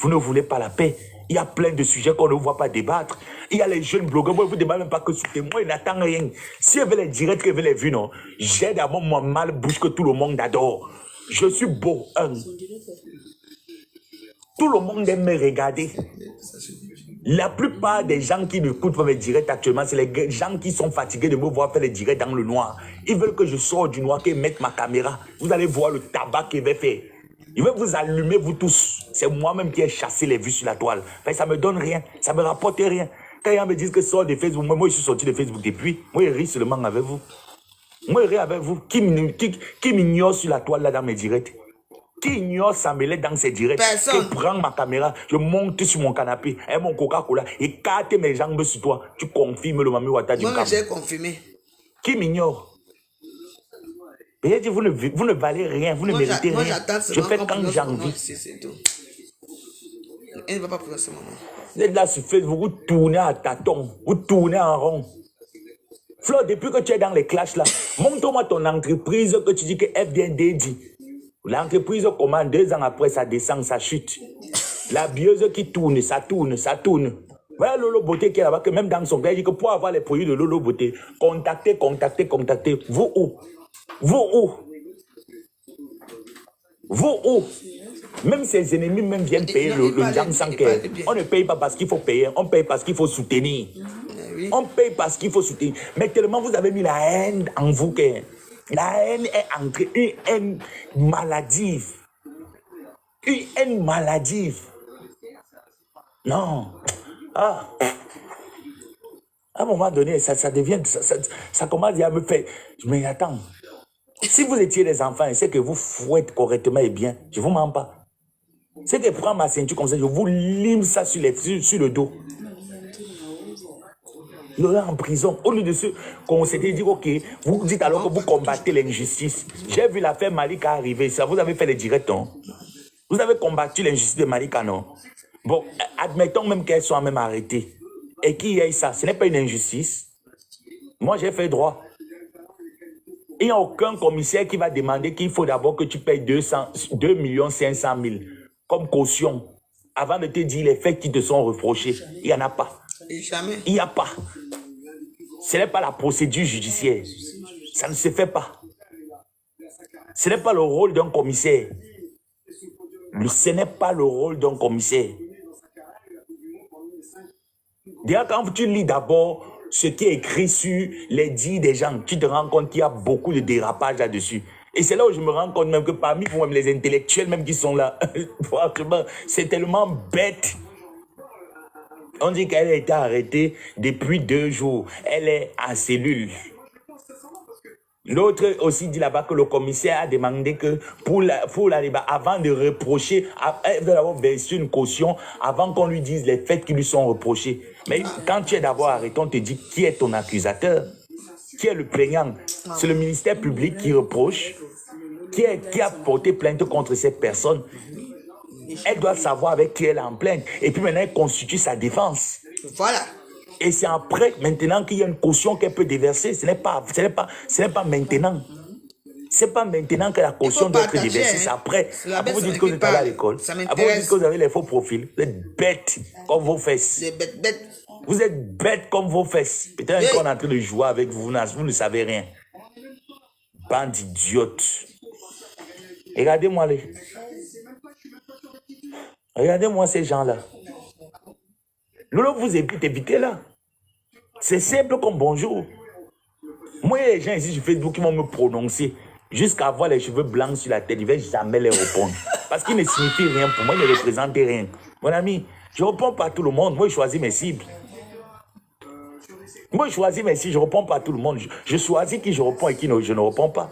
Vous ne voulez pas la paix. Il y a plein de sujets qu'on ne voit pas débattre. Il y a les jeunes blogueurs, moi, vous ne débattez même pas que sur moi, ils n'attendent rien. Si elle veut les directs, qu'elle veut les vues, non. J'ai d'abord mon mal bouche que tout le monde adore. Je suis beau, Tout le monde aime me regarder. La plupart des gens qui écoutent mes directs actuellement, c'est les gens qui sont fatigués de me voir faire les directs dans le noir. Ils veulent que je sorte du noir, qu'ils mettent ma caméra. Vous allez voir le tabac qu'il va faire. Je vais vous allumer, vous tous. C'est moi-même qui ai chassé les vues sur la toile. Enfin, ça ne me donne rien. Ça ne me rapporte rien. Quand ils me disent que sort de Facebook, moi, je suis sorti de Facebook depuis. Moi, je ris seulement avec vous. Moi, je ris avec vous. Qui m'ignore sur la toile là dans mes directs? Qui ignore Samuel dans ses directs? Personne. Qui prend ma caméra, je monte sur mon canapé, et mon Coca-Cola, et carte mes jambes sur toi. Tu confirmes le Mami Wata du Moi, Cap. j'ai confirmé. Qui m'ignore? Et dit, vous ne valez rien, vous ne méritez Moi, rien. j'attends Je seulement fais qu'on quand prononce j'ai mon nom envie. ici, c'est tout. Elle ne va pas prononcer mon nom. Vous êtes là sur Facebook, vous tournez à tâtons, vous tournez en rond. Flo, depuis que tu es dans les clashs là, montre-moi ton entreprise que tu dis que FDND dit. L'entreprise commande 2 ans après, ça descend, ça chute. La bieuse qui tourne, ça tourne, ça tourne. Voilà Lolo Beauté qui est là-bas, que même dans son cas, il dit que pour avoir les produits de Lolo Beauté, contactez. Vous où? Vous où? Vous où? Même ses ennemis même viennent payer le jam sans cœur. On ne paye pas parce qu'il faut payer, on paye parce qu'il faut soutenir. Oui. On paye parce qu'il faut soutenir. Mais tellement vous avez mis la haine en vous que la haine est entrée, une haine maladive. Une haine maladive. Non. Ah. À un moment donné, ça devient, ça commence à me faire. Mais attends. Si vous étiez des enfants, c'est que vous fouettez correctement et bien. Je ne vous mens pas. C'est que prends ma ceinture comme ça, je vous lime ça sur le dos. Il est en prison. Au lieu de ce qu'on s'était dit, ok, vous dites alors que vous combattez l'injustice. J'ai vu l'affaire Malika arriver. Ça, vous avez fait les directs, non? Vous avez combattu l'injustice de Malika, non? Bon, admettons même qu'elle soit même arrêtée. Et qu'il y ait ça, ce n'est pas une injustice. Moi, j'ai fait droit. Il n'y a aucun commissaire qui va demander qu'il faut d'abord que tu payes 2 500 000 comme caution avant de te dire les faits qui te sont reprochés. Il n'y en a pas. Et jamais. Il n'y a pas. Ce n'est pas la procédure judiciaire. Ça ne se fait pas. Ce n'est pas le rôle d'un commissaire. Ce n'est pas le rôle d'un commissaire. Déjà, quand tu lis d'abord ce qui est écrit sur les dits des gens, tu te rends compte qu'il y a beaucoup de dérapages là-dessus. Et c'est là où je me rends compte même que parmi vous, même les intellectuels même qui sont là, franchement, c'est tellement bête. On dit qu'elle a été arrêtée depuis 2 jours. Elle est en cellule. L'autre aussi dit là-bas que le commissaire a demandé que pour la débat, avant de reprocher, elle veut avoir versé une caution avant qu'on lui dise les faits qui lui sont reprochés. Mais quand tu es d'abord arrêté, on te dit qui est ton accusateur, qui est le plaignant. C'est le ministère public qui reproche, qui a porté plainte contre cette personne. Elle doit savoir avec qui elle est en plainte. Et puis maintenant, elle constitue sa défense. Voilà. Et c'est après, maintenant, qu'il y a une caution qu'elle peut déverser. Ce n'est pas maintenant. Ce n'est pas maintenant que la caution doit être déversée. C'est après. Après, vous dites que vous êtes allé à l'école. Après, vous dites que vous avez les faux profils. Vous êtes bêtes comme vos fesses. C'est bête. Vous êtes bêtes comme vos fesses. Peut-être qu'on est en train de jouer avec vous. Vous ne savez rien. Bande d'idiotes. Regardez-moi les. Regardez-moi ces gens-là. Lolo vous évitez là. C'est simple comme bonjour. Moi, les gens ici sur Facebook qui vont me prononcer jusqu'à avoir les cheveux blancs sur la tête, je ne vais jamais les répondre. Parce qu'ils ne signifient rien pour moi, ils ne représentent rien. Mon ami, je ne réponds pas à tout le monde. Moi, je choisis mes cibles. Moi, je choisis mes cibles, je ne réponds pas à tout le monde. Je choisis qui je réponds et qui je ne réponds pas.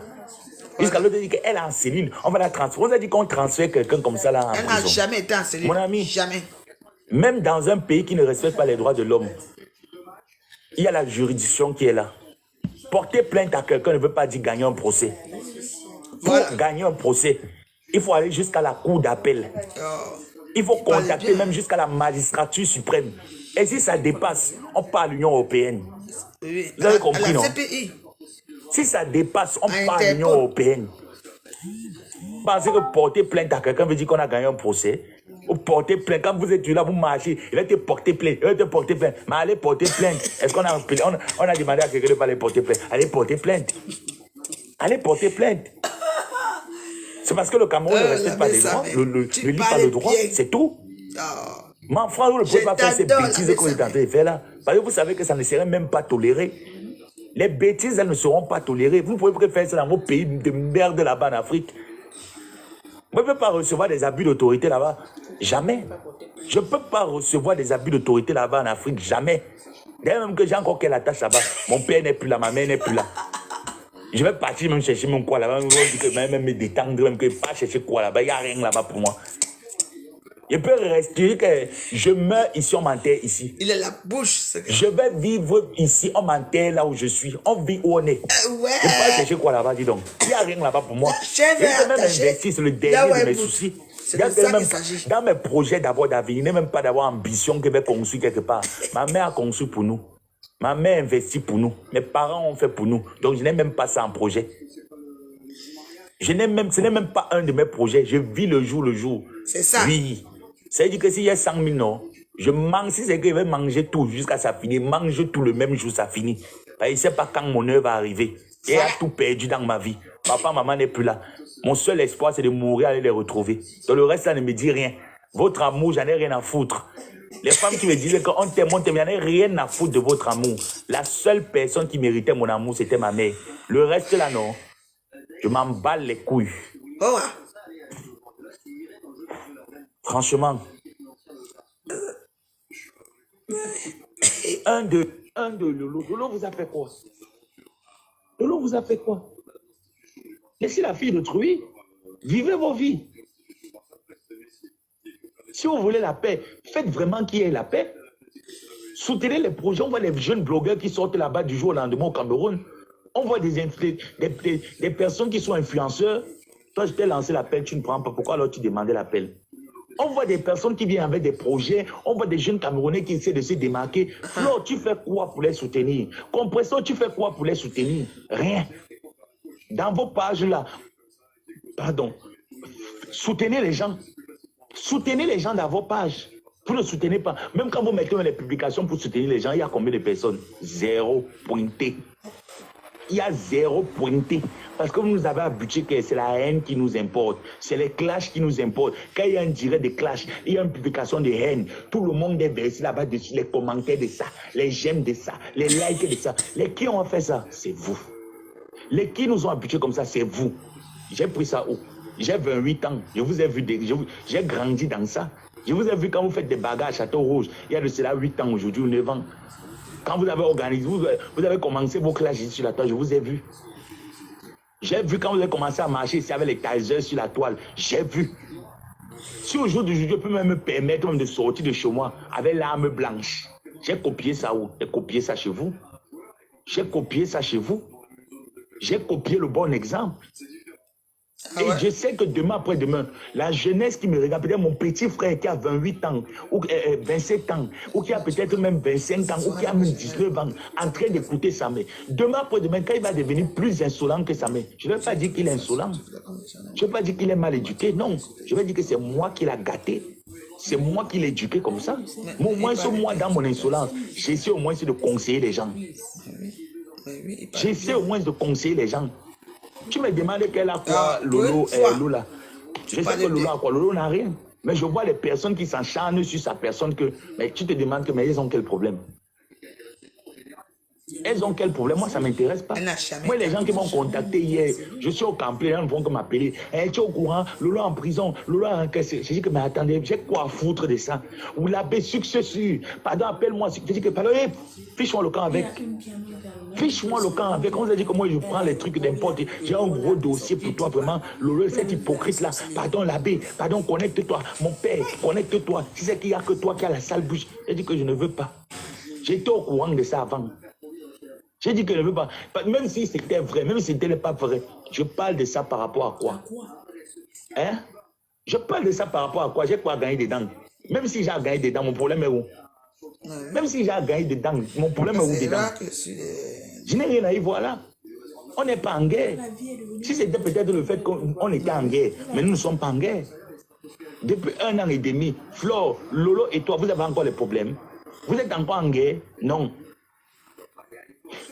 Jusqu'à l'autre dit qu'elle est en cellule, on va la transférer. On a dit qu'on transfère quelqu'un comme ça là en Elle prison. n'a jamais été en cellule. Mon ami, jamais. Même dans un pays qui ne respecte pas les droits de l'homme, il y a la juridiction qui est là. Porter plainte à quelqu'un ne veut pas dire gagner un procès. Pour gagner un procès, il faut aller jusqu'à la cour d'appel. Il faut contacter même jusqu'à la magistrature suprême. Et si ça dépasse, on parle à l'Union européenne. Oui. Vous avez compris, la non? CPI. Si ça dépasse, on parle à l'Union européenne. Parce que porter plainte à quelqu'un veut dire qu'on a gagné un procès. Ou porter plainte, quand vous êtes là, vous marchez, il va te porter plainte, Mais allez porter plainte. Est-ce qu'on a on a demandé à quelqu'un de ne pas aller porter plainte? Allez porter plainte. Allez porter plainte. C'est parce que le Cameroun ne respecte pas les droits, ne lit pas le droit, c'est tout. Mon frère, vous ne pouvez Je pas faire ces t'adore, bêtises la que vous êtes en train de faire là. Parce que vous savez que ça ne serait même pas toléré. Les bêtises, elles ne seront pas tolérées. Vous ne pouvez pas faire ça dans vos pays de merde là-bas en Afrique. Vous ne pouvez pas recevoir des abus d'autorité là-bas. Jamais. Je ne peux pas recevoir des abus d'autorité là-bas en Afrique. Jamais. D'ailleurs, même que j'ai encore quelle attache là-bas. Mon père n'est plus là, ma mère n'est plus là. Je vais partir même chercher mon quoi là-bas. Même me détendre, même que pas chercher quoi là-bas. Il n'y a rien là-bas pour moi. Je peux rester que je meurs ici, on m'enterre ici. Il a la bouche, ce gars. Je vais vivre ici, on m'enterre là où je suis. On vit où on est. Ouais. Je ne peux pas chercher quoi là-bas, dis donc. Il n'y a rien là-bas pour moi. Chef Je vais même attaché. investir sur le Là où dernier de elle mes bouge. soucis. C'est Il y a de ça même, qu'il s'agit. dans mes projets d'abord d'avenir, il n'est même pas d'avoir ambition que je vais construire quelque part. Ma mère a construit pour nous. Ma mère investit pour nous. Mes parents ont fait pour nous. Donc je n'ai même pas ça en projet. Ce n'est même pas un de mes projets. Je vis le jour le jour. C'est ça. Oui. Ça veut dire que s'il y a 100 000, non, je mange, si c'est que je vais manger tout jusqu'à ça finit, mange tout le même jour, ça finit. Parce qu'il ne sait pas quand mon heure va arriver. Et il a tout perdu dans ma vie. Papa, maman n'est plus là. Mon seul espoir, c'est de mourir, aller les retrouver. Dans le reste, ça ne me dit rien. Votre amour, j'en ai rien à foutre. Les femmes qui me disaient qu'on t'aime, j'en ai rien à foutre de votre amour. La seule personne qui méritait mon amour, c'était ma mère. Le reste, là, non. Je m'en bats les couilles. Oh, Franchement. Un de Lolo. Lolo vous a fait quoi? Lolo vous a fait quoi? Laissez la fille d'autrui. Vivez vos vies. Si vous voulez la paix, faites vraiment qu'il y ait la paix. Soutenez les projets. On voit les jeunes blogueurs qui sortent là-bas du jour au lendemain au Cameroun. On voit des personnes qui sont influenceurs. Toi, je t'ai lancé l'appel, tu ne prends pas. Pourquoi alors tu demandais l'appel? On voit des personnes qui viennent avec des projets. On voit des jeunes Camerounais qui essaient de se démarquer. Flo, tu fais quoi pour les soutenir? Compressor, tu fais quoi pour les soutenir? Rien. Dans vos pages là, pardon, soutenez les gens. Soutenez les gens dans vos pages. Vous ne soutenez pas. Même quand vous mettez dans les publications pour soutenir les gens, il y a combien de personnes? Zéro pointé. Il y a zéro pointé. Parce que vous nous avez habitués que c'est la haine qui nous importe. C'est les clashs qui nous importent. Quand il y a un direct de clash, il y a une publication de haine. Tout le monde est versé là-bas dessus. Les commentaires de ça, les j'aime de ça, les likes de ça. Les qui ont fait ça? C'est vous. Les qui nous ont habitués comme ça? C'est vous. J'ai pris ça où? J'ai 28 ans. Je vous ai vu, j'ai grandi dans ça. Je vous ai vu quand vous faites des bagarres à Château Rouge. Il y a de cela 8 ans aujourd'hui ou 9 ans. Quand vous avez organisé, vous avez commencé vos clashs ici sur la toile, je vous ai vu. J'ai vu quand vous avez commencé à marcher ici avec les tasers sur la toile. J'ai vu. Si aujourd'hui, je peux même me permettre même de sortir de chez moi avec l'arme blanche. J'ai copié ça où? J'ai copié ça chez vous. J'ai copié ça chez vous. J'ai copié le bon exemple. Et je sais que demain après-demain, la jeunesse qui me regarde, peut-être mon petit frère qui a 28 ans, ou 27 ans, ou qui a peut-être même 25 ans, ou qui a même 19 ans, en train d'écouter sa mère. Demain après-demain, quand il va devenir plus insolent que sa mère, je ne vais pas dire qu'il est insolent. Je ne vais pas dire qu'il est mal éduqué. Non, je vais dire que c'est moi qui l'ai gâté. C'est moi qui l'ai éduqué comme ça. Au moins, moi, dans mon insolence, j'essaie au moins de conseiller les gens. J'essaie au moins de conseiller les gens. Tu me demandes qu'elle a quoi, Lolo, Lola. Je sais que Lolo a quoi. Lolo n'a rien. Mais je vois les personnes qui s'encharnent sur sa personne que... Mais tu te demandes que, mais elles ont quel problème? Elles ont quel problème? Moi, ça ne m'intéresse pas. Moi, les gens qui m'ont contacté hier, je suis au camp, les gens vont m'appeler. Hey, tu es au courant? Lolo en prison, Lolo a encaissé. J'ai dit que, mais attendez, j'ai quoi à foutre de ça? Ou l'abbé successeur. Pardon, appelle-moi. J'ai dit que, pardon, hey, fiche-moi le camp avec. Fiche-moi le camp avec. On vous a dit que moi, je prends les trucs d'importe. J'ai un gros dossier pour toi, vraiment. Lolo, cet hypocrite-là. Pardon, l'abbé. Pardon, connecte-toi. Mon père, connecte-toi. Si c'est qu'il n'y a que toi qui as la sale bouche. J'ai dit que je ne veux pas. J'étais au courant de ça avant. J'ai dit que je ne veux pas. Même si c'était vrai, même si ce n'était pas vrai, je parle de ça par rapport à quoi? Hein? Je parle de ça par rapport à quoi? J'ai quoi à gagner dedans? Même si j'ai à gagner dedans, mon problème est où? Même si j'ai à gagner dedans, mon problème est où dedans? Je n'ai rien à y voir là. On n'est pas en guerre. Si c'était peut-être le fait qu'on était en guerre, mais nous ne sommes pas en guerre. Depuis 1 an et demi, Flo, Lolo et toi, vous avez encore les problèmes? Vous êtes encore en guerre? Non.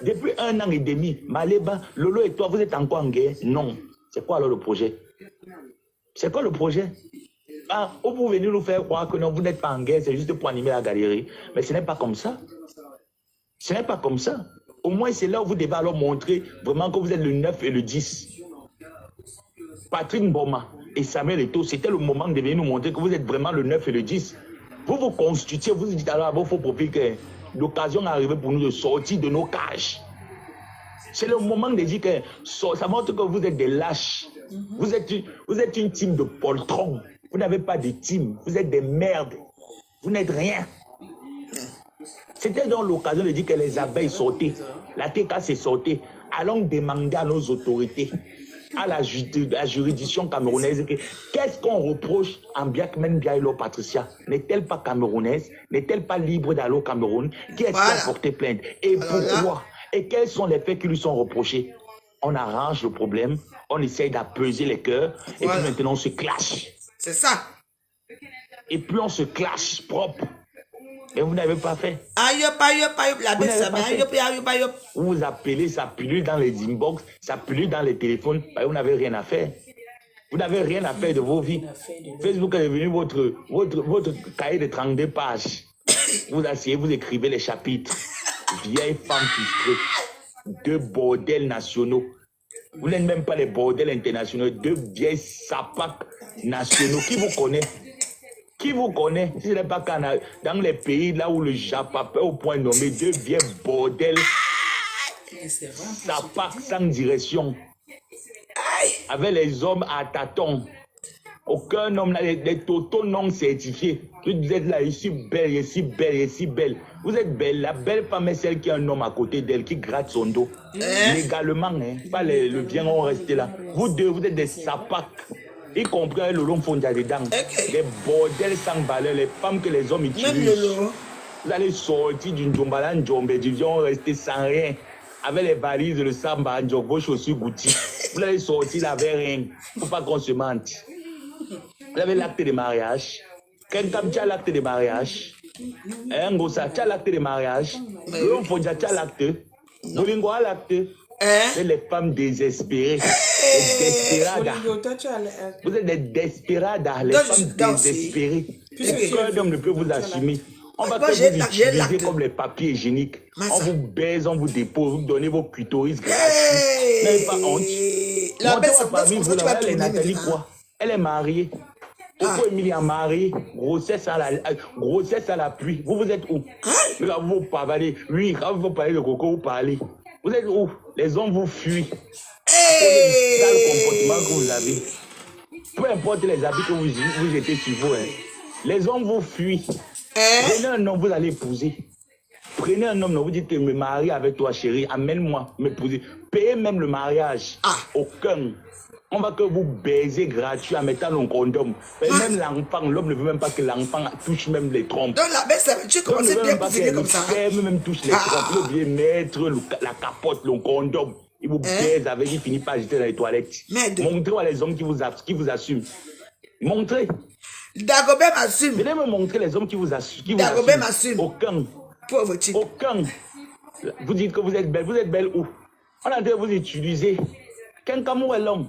Depuis 1 an et demi, Maléba, Lolo et toi, vous êtes encore en guerre? Non. C'est quoi alors le projet? C'est quoi le projet? Ah, vous pouvez venir nous faire croire que non, vous n'êtes pas en guerre, c'est juste pour animer la galerie. Mais ce n'est pas comme ça. Ce n'est pas comme ça. Au moins, c'est là où vous devez alors montrer vraiment que vous êtes le 9 et le 10. Patrick Mboma et Samuel Eto'o, c'était le moment de venir nous montrer que vous êtes vraiment le 9 et le 10. Vous vous constituez, vous dites alors à vos faux profils que l'occasion est arrivée pour nous de sortir de nos cages. C'est le moment de dire que ça montre que vous êtes des lâches. Vous êtes une team de poltrons. Vous n'avez pas de team. Vous êtes des merdes. Vous n'êtes rien. C'était donc l'occasion de dire que les abeilles sortaient. La TK s'est sortie. Allons demander à nos autorités, à la juridiction camerounaise, qu'est-ce qu'on reproche à Biakmen Biaïlo Patricia? N'est-elle pas camerounaise? N'est-elle pas libre d'aller au Cameroun? Qui est-ce qui a porté plainte? Et pourquoi? Et quels sont les faits qui lui sont reprochés? On arrange le problème, on essaye d'apaiser les cœurs, et puis maintenant on se clash. C'est ça. Et puis on se clash propre. Et vous n'avez pas fait. Aïop, aïop, aïop, la baisse, ça aïop, aïop, aïop. Vous vous appelez, ça pullule dans les inbox, ça pullule dans les téléphones, vous n'avez rien à faire. Vous n'avez rien à faire de vos vies. Facebook est devenu votre cahier de 32 pages. Vous asseyez, vous écrivez les chapitres. Vieille femme frustrée. Deux bordels nationaux. Vous n'êtes même pas les bordels internationaux. Deux vieilles sapacs nationaux. Qui vous connaît? Qui vous connaît? Si ce n'est pas dans les pays là où le Japon peut au point nommé deux vieux bordels, sapacs sans direction, avec les hommes à tâtons. Aucun homme, là, les totaux non certifiés. Vous êtes là, je suis belle, je suis belle, je suis belle. Vous êtes belle, la belle femme est celle qui a un homme à côté d'elle, qui gratte son dos. Légalement, hein, pas le bien, on reste là. Vous deux, vous êtes des sapacs. Y compris le long fond dedans. Les bordels sans valeur, les femmes que les hommes utilisent. Vous allez sortir d'une Djombala Ndjombe, du vion rester sans rien. Avec les valises, le samba, vos chaussures Gucci. Vous allez sortir là avec rien. Il ne faut pas qu'on se mente. Vous avez l'acte de mariage. Quelqu'un qui a l'acte de mariage. Un gossa, tu as l'acte de mariage. Le long fond, tu as l'acte. Bolingo a l'acte. C'est les femmes désespérées. Les desperadas. Vous êtes des desperadas, les femmes désespérées. Aucun homme ne peut vous assumer. On va que vous utiliser comme les papiers hygiéniques. On vous baise, on vous dépose, vous donnez vos clitoris gratuits. Vous n'avez pas honte. Elle est Nathalie quoi? Elle est mariée. Pourquoi Emilie est mariée? Grossesse à l'appui. Vous êtes où? Là, vous parlez. Oui, quand vous parlez de coco, vous parlez. Vous êtes où? Les hommes vous fuient. C'est ça le comportement que vous avez. Peu importe les habits que vous jetez sur vous. Hein. Les hommes vous fuient. Prenez un homme, vous allez épouser. Prenez un homme, vous dites que me marie avec toi, chérie. Amène-moi, m'épouser. Payez même le mariage. Aucun. On va que vous baiser gratuit en mettant le condom. Même l'enfant, l'homme ne veut même pas que l'enfant touche même les trompes. Donc la baisse, tu commences bien pour finir comme ça. Même touche les trompes. Il veut bien mettre la capote, le condom. Il vous baise avec, il finit par jeter dans les toilettes. Montrez-moi les hommes qui vous assument. Montrez. Dagobert m'assume. Venez me montrer les hommes qui vous assument. Dagobert m'assume. Aucun. Pauvre type. Aucun. Vous dites que vous êtes belle. Vous êtes belle où? On a train de vous utiliser. Quelqu'un où est l'homme?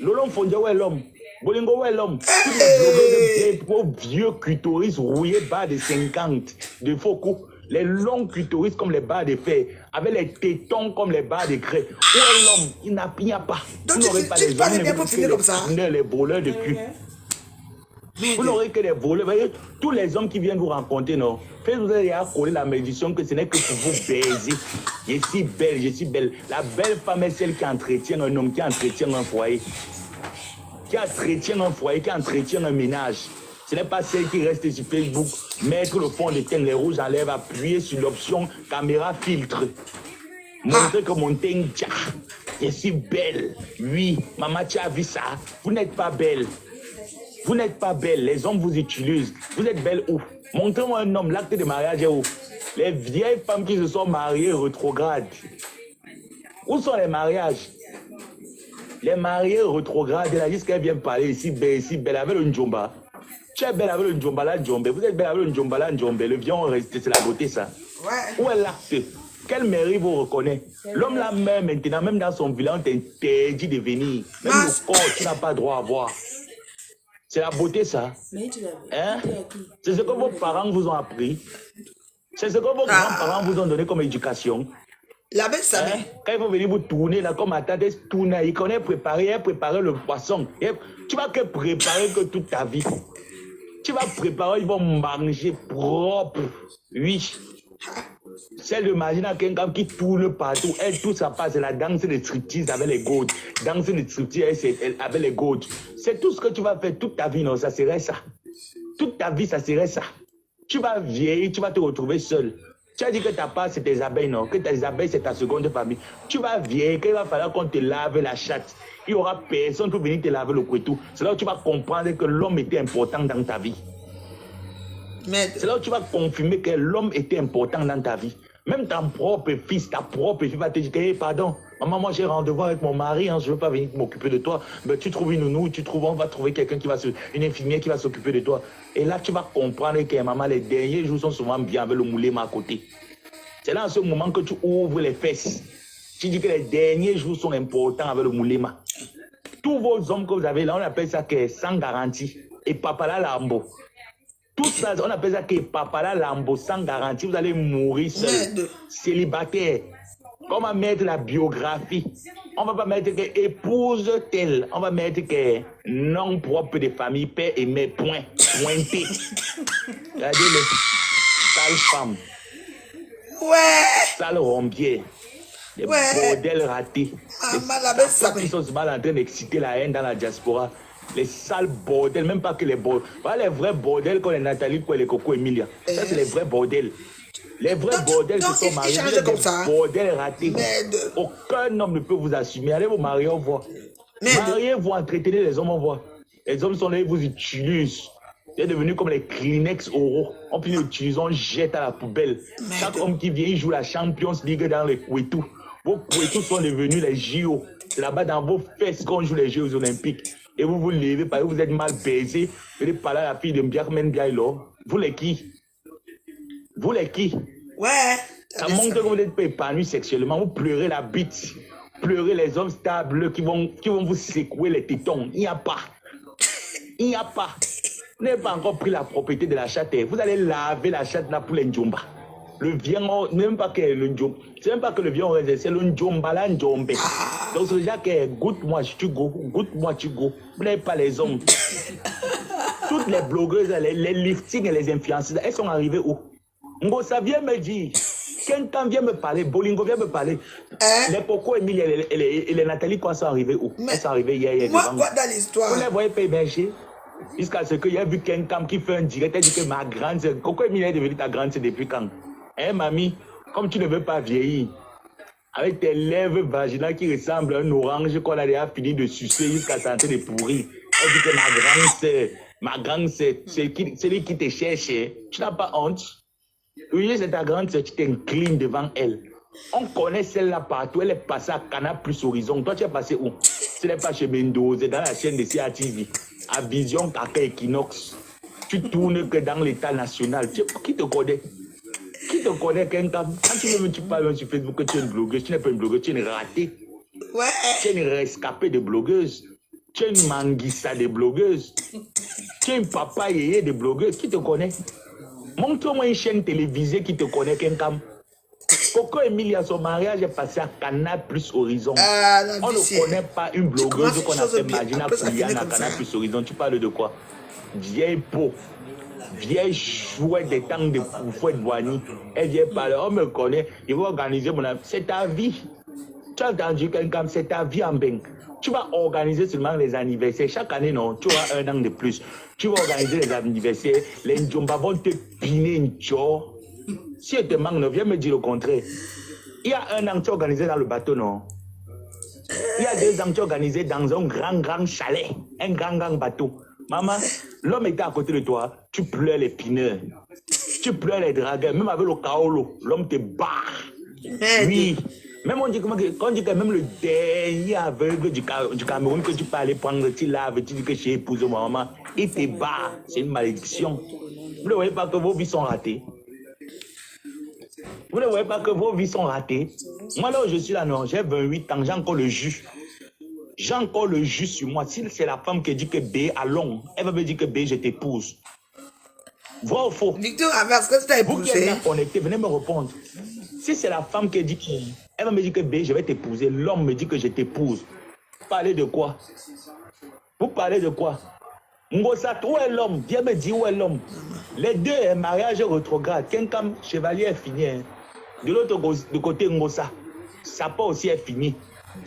L'homme fondé où est l'homme? Bolingo où est l'homme? Des vieux clitoris rouillés bas de 50, de faux coups. Les longs clitoris comme les barres de fer, avec les tétons comme les barres de craie. Où est l'homme? Il n'y a pas. Donc tu parles bien pour finir comme ça. Les voleurs de cul. Vous n'aurez que des voleurs. Voyez, tous les hommes qui viennent vous rencontrer, non? Vous allez coller la malédiction que ce n'est que pour vous baiser. Je suis belle, je suis belle. La belle femme est celle qui entretient un homme, qui entretient un foyer. Qui entretient un foyer, qui entretient un ménage. Ce n'est pas celle qui reste sur Facebook, mettre le fond de teint, les rouges en lèvres, appuyer sur l'option caméra filtre. Montrer que mon teint, je suis belle. Oui, maman, tu as vu ça? Vous n'êtes pas belle. Vous n'êtes pas belle. Les hommes vous utilisent. Vous êtes belle où? Montrez-moi un homme, l'acte de mariage est où? Les vieilles femmes qui se sont mariées rétrogrades. Où sont les mariages? Les mariés rétrogrades, elle a dit qu'elle vient parler ici, belle avec le Ndjomba. Tu es belle avec le Ndjombala Ndjombe. Vous êtes belle avec le Ndjombala Ndjombe. Le vieux, on reste, c'est la beauté, ça. Où est l'acte? Quelle mairie vous reconnaît? L'homme là même maintenant, même dans son village, on t'interdit de venir. Même le corps, tu n'as pas droit à voir. C'est la beauté, ça. Mais tu l'avais. Hein? Tu as qui? C'est ce que vos parents vous ont appris. C'est ce que vos grands-parents vous ont donné comme éducation. La belle ça. Hein? Quand ils vont venir vous tourner, là, comme à ta tête, tourner, ils connaissent préparer le poisson. Tu vas que préparer que toute ta vie. Tu vas préparer, ils vont manger propre. Oui. Celle de Magina quelqu'un qui tourne partout, elle, tout ça passe, c'est la danse de striptease avec les goats. Danse de striptease avec les goats. C'est tout ce que tu vas faire toute ta vie, non, ça serait ça. Toute ta vie, ça serait ça. Tu vas vieillir, tu vas te retrouver seul. Tu as dit que ta part, c'est tes abeilles, non? Que tes abeilles, c'est ta seconde famille. Tu vas vieillir, qu'il va falloir qu'on te lave la chatte. Il n'y aura personne pour venir te laver le couteau. C'est là où tu vas comprendre que l'homme était important dans ta vie. C'est là où tu vas confirmer que l'homme était important dans ta vie. Même ton propre fils, ta propre fille va te dire, hey, pardon, maman, moi j'ai rendez-vous avec mon mari, hein, je ne veux pas venir m'occuper de toi. Mais tu trouves une nounou, on va trouver quelqu'un une infirmière qui va s'occuper de toi. Et là, tu vas comprendre que maman, les derniers jours sont souvent bien avec le moulin à côté. C'est là en ce moment que tu ouvres les fesses. Tu dis que les derniers jours sont importants avec le moulin. Tous vos hommes que vous avez là, on appelle ça que sans garantie. Et papa là, lambo. Tout ça, on appelle ça que papa là, lambo, sans garantie. Vous allez mourir seul, célibataire. On va mettre la biographie. On va pas mettre que épouse telle. On va mettre que nom propre de famille, père et mère, point. Pointé. Regardez-le. Sale femme. Ouais. Sale rompier. Des bordels ratés. Les qui sont mal en train d'exciter la haine dans la diaspora. Les sales bordels, même pas que les bordels. Voilà les vrais bordels comme les Nathalie, comme les Coco Emilia. Ça, c'est les vrais bordels. Les vrais bordels se sont mariés. Des bordels ratés. Aucun homme ne peut vous assumer. Allez vous marier, on voit. Mariez-vous, entretenez les hommes, on voit. Les hommes sont là, ils vous utilisent. C'est devenu comme les Kleenex oraux. On peut les utiliser, on jette à la poubelle. Chaque homme qui vient, il joue la Champions League dans les Kouetou. Vos Kouetou sont devenus les JO. C'est là-bas dans vos fesses qu'on joue les Jeux Olympiques. Et vous vous levez parce que vous êtes mal baisé. Vous allez parler à la fille de Mbiakmen Gaïlo. Vous les qui? Vous les qui? Ouais. Ça montre que vous n'êtes pas épanoui sexuellement. Vous pleurez la bite. Pleurez les hommes stables qui vont vous secouer les tétons. Il n'y a pas. Il n'y a pas. Vous n'avez pas encore pris la propriété de la chatte. Vous allez laver la chatte là pour les Ndjomba. Le viand, même pas que le Ndjomba. C'est même pas que le viand c'est le Ndjomba là, Ndjombe. Donc c'est déjà que goûte-moi, tu go. Goûte-moi, tu go. Vous n'avez pas les hommes. Toutes les blogueuses, les liftings et les influenceuses, elles sont arrivées où? Ngo, ça vient me dire. Quelqu'un vient me parler, Bolingo vient me parler. Les Coco Emilie et les Nathalie, quoi, sont arrivées où? Elles sont arrivées hier. Moi, quoi dans l'histoire? Vous ne les voyez pas émerger? Jusqu'à ce qu'il y a vu quelqu'un qui fait un direct, elle dit que ma grande sœur, Coco Emilie est devenue ta grande sœur depuis quand? Hein, mamie, comme tu ne veux pas vieillir, avec tes lèvres vaginales qui ressemblent à un orange qu'on a déjà fini de sucer jusqu'à santé de pourrir. Elle dit que ma grande sœur, c'est lui qui te cherche. Tu n'as pas honte? Oui, c'est ta grande sœur, tu t'inclines devant elle. On connaît celle-là partout, elle est passée à Canal Plus Horizon. Toi, tu es passé où? Ce n'est pas chez Mendoza, c'est dans la chaîne de CATV. À Vision, Kaka Equinox. Tu tournes que dans l'état national. Qui te connaît? Qui te connaît, quelqu'un? Quand tu parles sur Facebook que tu es une blogueuse, tu n'es pas une blogueuse, tu es une ratée. Ouais. Tu es une rescapée de blogueuse. Tu es une manguissa de blogueuse. Tu es une papa yéyé de blogueuse. Qui te connaît? Montre-moi une chaîne télévisée qui te connaît, quelqu'un. Coco Emilie, à son mariage, est passé à Canal Plus Horizon. On ne connaît pas une blogueuse qu'on appelle Magina Pouliane à Canal Plus Horizon. Tu parles de quoi? Vieille peau. Vieille chouette des temps de Fouet Boigny. Elle vient parler, on me connaît, il va organiser mon avis. C'est ta vie. Tu as entendu quelqu'un, c'est ta vie en bain. Tu vas organiser seulement les anniversaires. Chaque année, non, tu auras un an de plus. Tu vas organiser les anniversaires. Les Ndjomba vont te piner une chore. Si elle te manque, viens me dire le contraire. Il y a un an, tu as organisé dans le bateau, non? Il y a 2 ans, tu as organisé dans un grand chalet. Un grand bateau. Maman, l'homme était à côté de toi, tu pleures les pineurs, tu pleures les dragueurs, même avec le kaolo, l'homme te barre. Oui, même on dit que même le dernier aveugle du Cameroun que tu peux aller prendre, tu laves, tu dis que j'ai épousé ma maman, il te barre, c'est une malédiction. Vous ne voyez pas que vos vies sont ratées? Vous ne voyez pas que vos vies sont ratées? Moi là où je suis là, non, j'ai 28 ans, j'ai encore le jus. J'ai encore le jus sur moi. Si c'est la femme qui dit que B a long, elle va me dire que B, je t'épouse. Vrai ou faux? Victor, avec ce que tu as Vous qui êtes épousé, là connecté, venez me répondre. Si c'est la femme qui dit elle va me dire que B, je vais t'épouser. L'homme me dit que je t'épouse. Vous parlez de quoi? Vous parlez de quoi? Ngosa, où est l'homme? Viens me dire où est l'homme. Les deux, un mariage rétrograde. Quelqu'un, chevalier est fini. Hein. De l'autre côté, Ngosa, ça peut aussi est fini.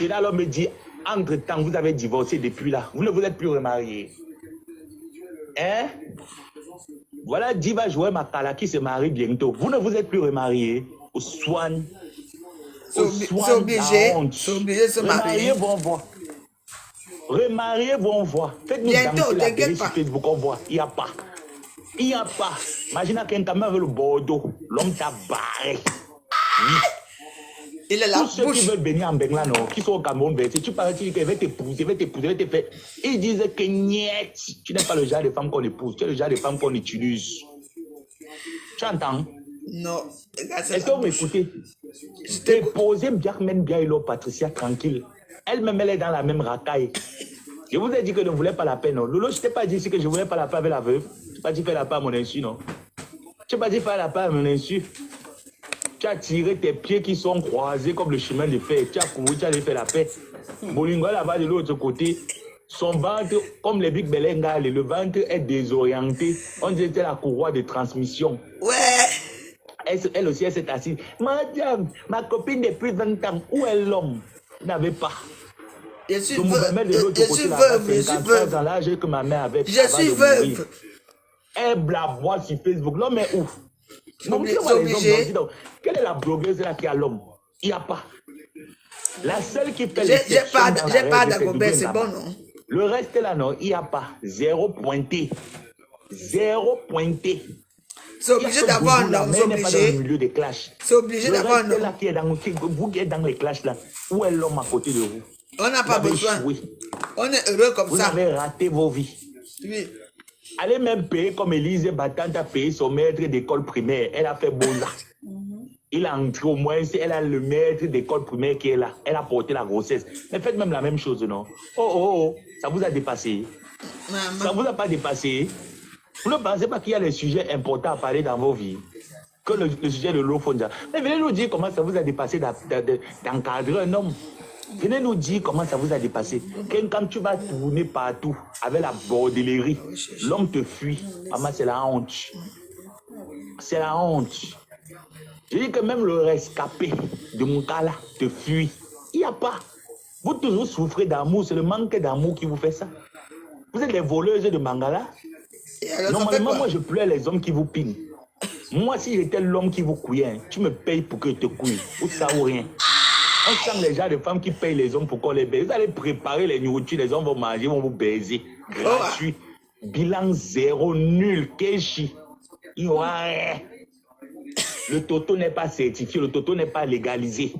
Et là, l'homme me dit, entre-temps, vous avez divorcé depuis là. Vous ne vous êtes plus remarié. Hein? Voilà, Diva Joël Makala qui se marie bientôt. Vous ne vous êtes plus remarié. Au soin. c'est obligé de se marier. Remariés vont voir. Remariés vont voir. Faites-nous Bientôt, danser la t'inquiète télé pas. sur Facebook, on voit. Il n'y a pas. Il n'y a pas. Imagine quelqu'un avec le Bordeaux. L'homme t'a barré. Oui. Il est là, Tous ceux qui veulent venir en Bengla, non, qui sont au Cameroun, tu parles, tu dis qu'il va t'épouser, va te faire. Ils disent que niet, tu n'es pas le genre de femme qu'on épouse, tu es le genre de femme qu'on utilise. Tu entends? Non. Est-ce que vous m'écoutez? Déposez Biakmen Biaïlo, Patricia, tranquille. Elle-même, elle est dans la même racaille. Je vous ai dit que je ne voulais pas la paix, non. Lolo, je ne t'ai pas dit ici que je ne voulais pas la paix avec la veuve. Je n'ai pas dit faire la paix à mon insu, non. Je n'ai pas dit faire la paix à mon insu. Tu as tiré tes pieds qui sont croisés comme le chemin de fer. Tu as couru, tu as allé faire la paix. Bolingo là-bas de l'autre côté, son ventre, comme les Big Belenga, le ventre est désorienté. On dirait que c'est la courroie de transmission. Ouais. Elle aussi, elle s'est assise. Madame, ma copine depuis 20 ans, où est l'homme? Vous n'avez pas. Je suis Je me veuve. remets de l'autre Je côté suis là-bas, veuve. Je suis 53 ans, veuve. l'âge que ma mère avait. Je suis veuve. Elle blavoie sur Facebook. L'homme est où? Non, C'est moi, les hommes, obligé. donc, quelle est la blogueuse là qui a l'homme? Il n'y a pas. La seule qui fait J'ai pas d'agobert, c'est bon, non? Le reste là, non, il n'y a pas. Zéro pointé. Zéro pointé. C'est obligé d'avoir un homme, c'est Elle n'est pas dans le obligé. milieu des clashs. C'est obligé Le d'avoir un reste là homme. qui est dans, vous qui êtes dans les clashs là, où est l'homme à côté de vous? On n'a Vous pas avez besoin. échoué. On est heureux comme Vous ça. avez raté vos vies. Oui. Allez même payer comme Élise Battante a payé son maître d'école primaire. Elle a fait Bola. Il a entré au moins, elle a le maître d'école primaire qui est là. Elle a porté la grossesse. Mais faites même la même chose, non? Oh, ça vous a dépassé. Ça vous a pas dépassé. Vous ne pensez pas qu'il y a des sujets importants à parler dans vos vies? Que le sujet de l'eau fonda. Mais venez nous dire comment ça vous a dépassé d'encadrer un homme. Venez nous dire comment ça vous a dépassé. Quand tu vas tourner partout avec la bordellerie, l'homme te fuit. Maman, c'est la honte. C'est la honte. Je dis que même le rescapé de mon cas là te fuit. Il n'y a pas. Vous toujours souffrez d'amour, c'est le manque d'amour qui vous fait ça. Vous êtes des voleuses de Mangala. Normalement, moi je pleure les hommes qui vous pinent. Moi, si j'étais l'homme qui vous couillait, tu me payes pour que je te couille. Ou ça ou rien. On sent les gens de femmes qui payent les hommes pour qu'on les baise. Vous allez préparer les nourritures, les hommes vont manger, vont vous baiser. Gratuit. Bilan zéro, nul, kéchi. Il n'y aura rien. Le toto n'est pas certifié, le toto n'est pas légalisé.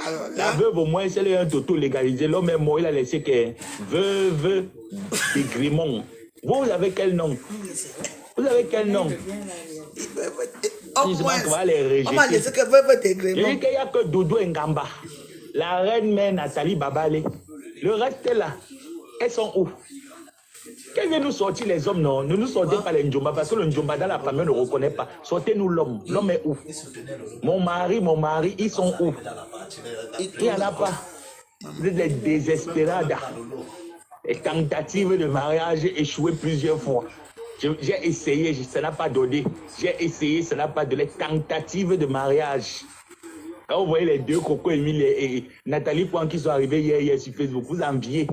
Alors La là, veuve, au moins, c'est un toto légalisé. L'homme est mort, il a laissé que veuve de Grimont. Vous avez quel nom? Vous avez quel nom? au moins, On va les on m'a rejeter. laissé que veuve Je dis t'écrire. qu'il n'y a que Dodo Ngamba, la reine mère Nathalie Babale. Le reste est là. Elles sont où? Qu'est-ce que nous sortir les hommes, non? Ne nous sortez pas les Ndjomba, parce que le Ndjomba dans la famille ne reconnaît pas. Sortez-nous l'homme. L'homme est où? Mon mari, ils sont où? Il n'y en a pas. Vous êtes des désespéradas. Les tentatives de mariage échouées plusieurs fois. J'ai essayé, ça n'a pas donné. J'ai essayé, ça n'a pas donné. Tentative de mariage. Quand vous voyez les deux, Coco Emile et Nathalie Point qui sont arrivés hier sur Facebook, vous enviez.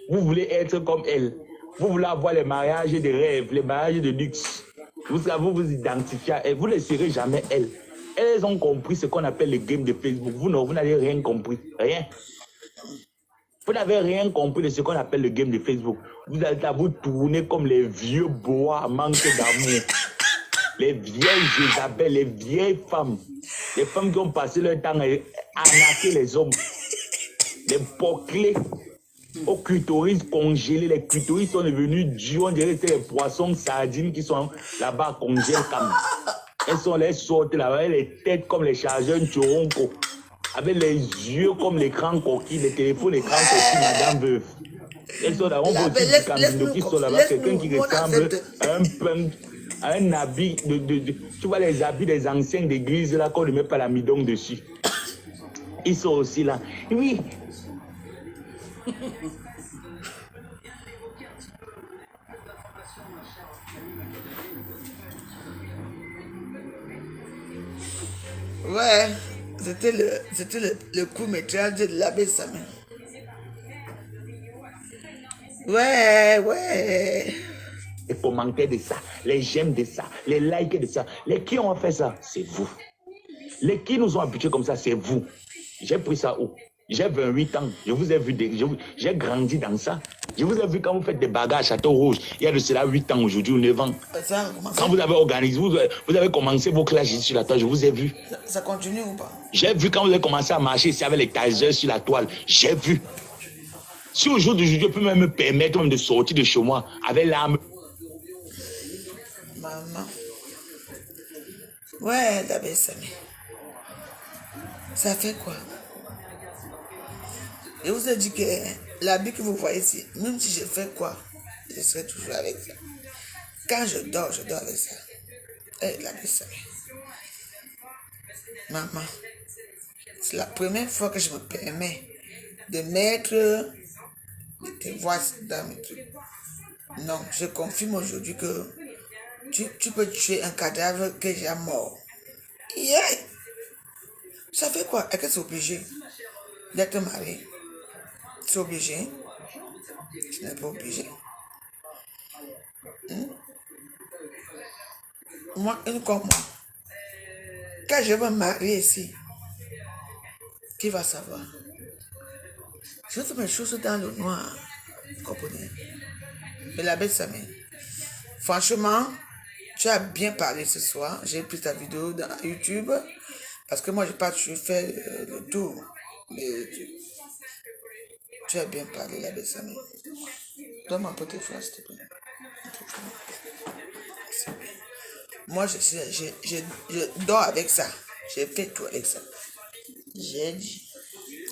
Vous voulez être comme elle. Vous voulez avoir les mariages de rêve, les mariages de luxe. Vous vous identifiez à elle. Vous ne serez jamais elle. Elles ont compris ce qu'on appelle le game de Facebook. Vous n'avez rien compris. Rien. Vous n'avez rien compris de ce qu'on appelle le game de Facebook. Vous allez vous tourner comme les vieux bois à manque d'amour. Les vieilles Jézabel, les vieilles femmes. Les femmes qui ont passé leur temps à arnaquer les hommes. Les bouclés au clitoris congelé. Les clitoris sont devenus durs. On dirait que c'est les poissons sardines qui sont là-bas congèlés comme. Elles sont les sortes là-bas, les têtes comme les chargeurs Choronko. avec les yeux comme l'écran coquille, les téléphones écran coquille, madame veuve. Elles sont là, on voit aussi des caminos qui sont là-bas, quelqu'un qui ressemble à un punk, à un habit, tu vois les habits des anciens d'église là, qu'on ne met pas la midon dessus. Ils sont aussi là. Oui. Ouais, c'était le court-métrage de l'abbé Samé. Ouais. Les commentaires de ça, les j'aime de ça, les likes de ça. Les qui ont fait ça, c'est vous. Les qui nous ont habitués comme ça, c'est vous. J'ai pris ça où? J'ai 28 ans, je vous ai vu, j'ai grandi dans ça. Je vous ai vu quand vous faites des bagarres à Château Rouge, il y a de cela 8 ans aujourd'hui ou 9 ans. Quand vous avez organisé, vous avez commencé vos clashes sur la toile, je vous ai vu. Ça continue ou pas? J'ai vu quand vous avez commencé à marcher ici avec les tasers sur la toile, j'ai vu. Si aujourd'hui, je peux même me permettre même de sortir de chez moi avec l'arme. Maman. Ouais, l'abbé Samé. Ça fait quoi? Je vous ai dit que l'habit que vous voyez ici, même si je fais quoi, je serai toujours avec ça. Quand je dors avec ça. L'abbé Samé. Maman, c'est la première fois que je me permets de mettre tes voix dans mes trucs. Non, je confirme aujourd'hui que tu peux tuer un cadavre que j'ai mort. Yeah. Ça fait quoi? Est-ce que c'est obligé d'être marié? C'est obligé? Tu n'es pas obligé. Moi, une comme moi. Quand je vais me marier ici, qui va savoir? Je fais mes choses dans le noir. Vous comprenez? Mais l'abbé Samé, franchement, tu as bien parlé ce soir. J'ai pris ta vidéo dans YouTube. Parce que moi, je n'ai pas toujours fait le tour. Mais tu as bien parlé, l'abbé Samé. Donne-moi un peu tes phrases, s'il te plaît. Moi, je dors avec ça. J'ai fait tout avec ça. J'ai dit.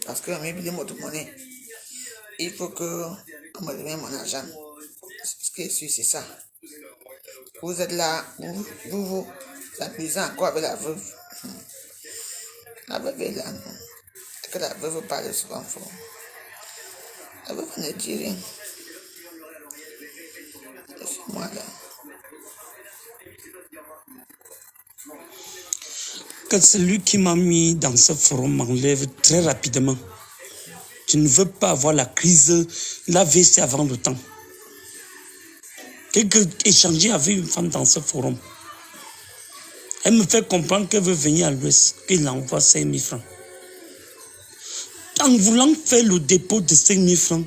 Parce que mes billets m'ont demandé. Il faut qu'on me donne mon argent. Ce qui est sûr, c'est ça. Vous êtes là, vous amusez encore avec la veuve. La veuve est là, non. Est-ce que la veuve parle souvent fort? La veuve ne dit rien. Laissez-moi là. Que celui qui m'a mis dans ce forum m'enlève très rapidement. Je ne veux pas avoir la crise, la VC avant le temps. Échanger avec une femme dans ce forum. Elle me fait comprendre qu'elle veut venir à l'Ouest, qu'il envoie 5 000 francs. En voulant faire le dépôt de 5 000 francs,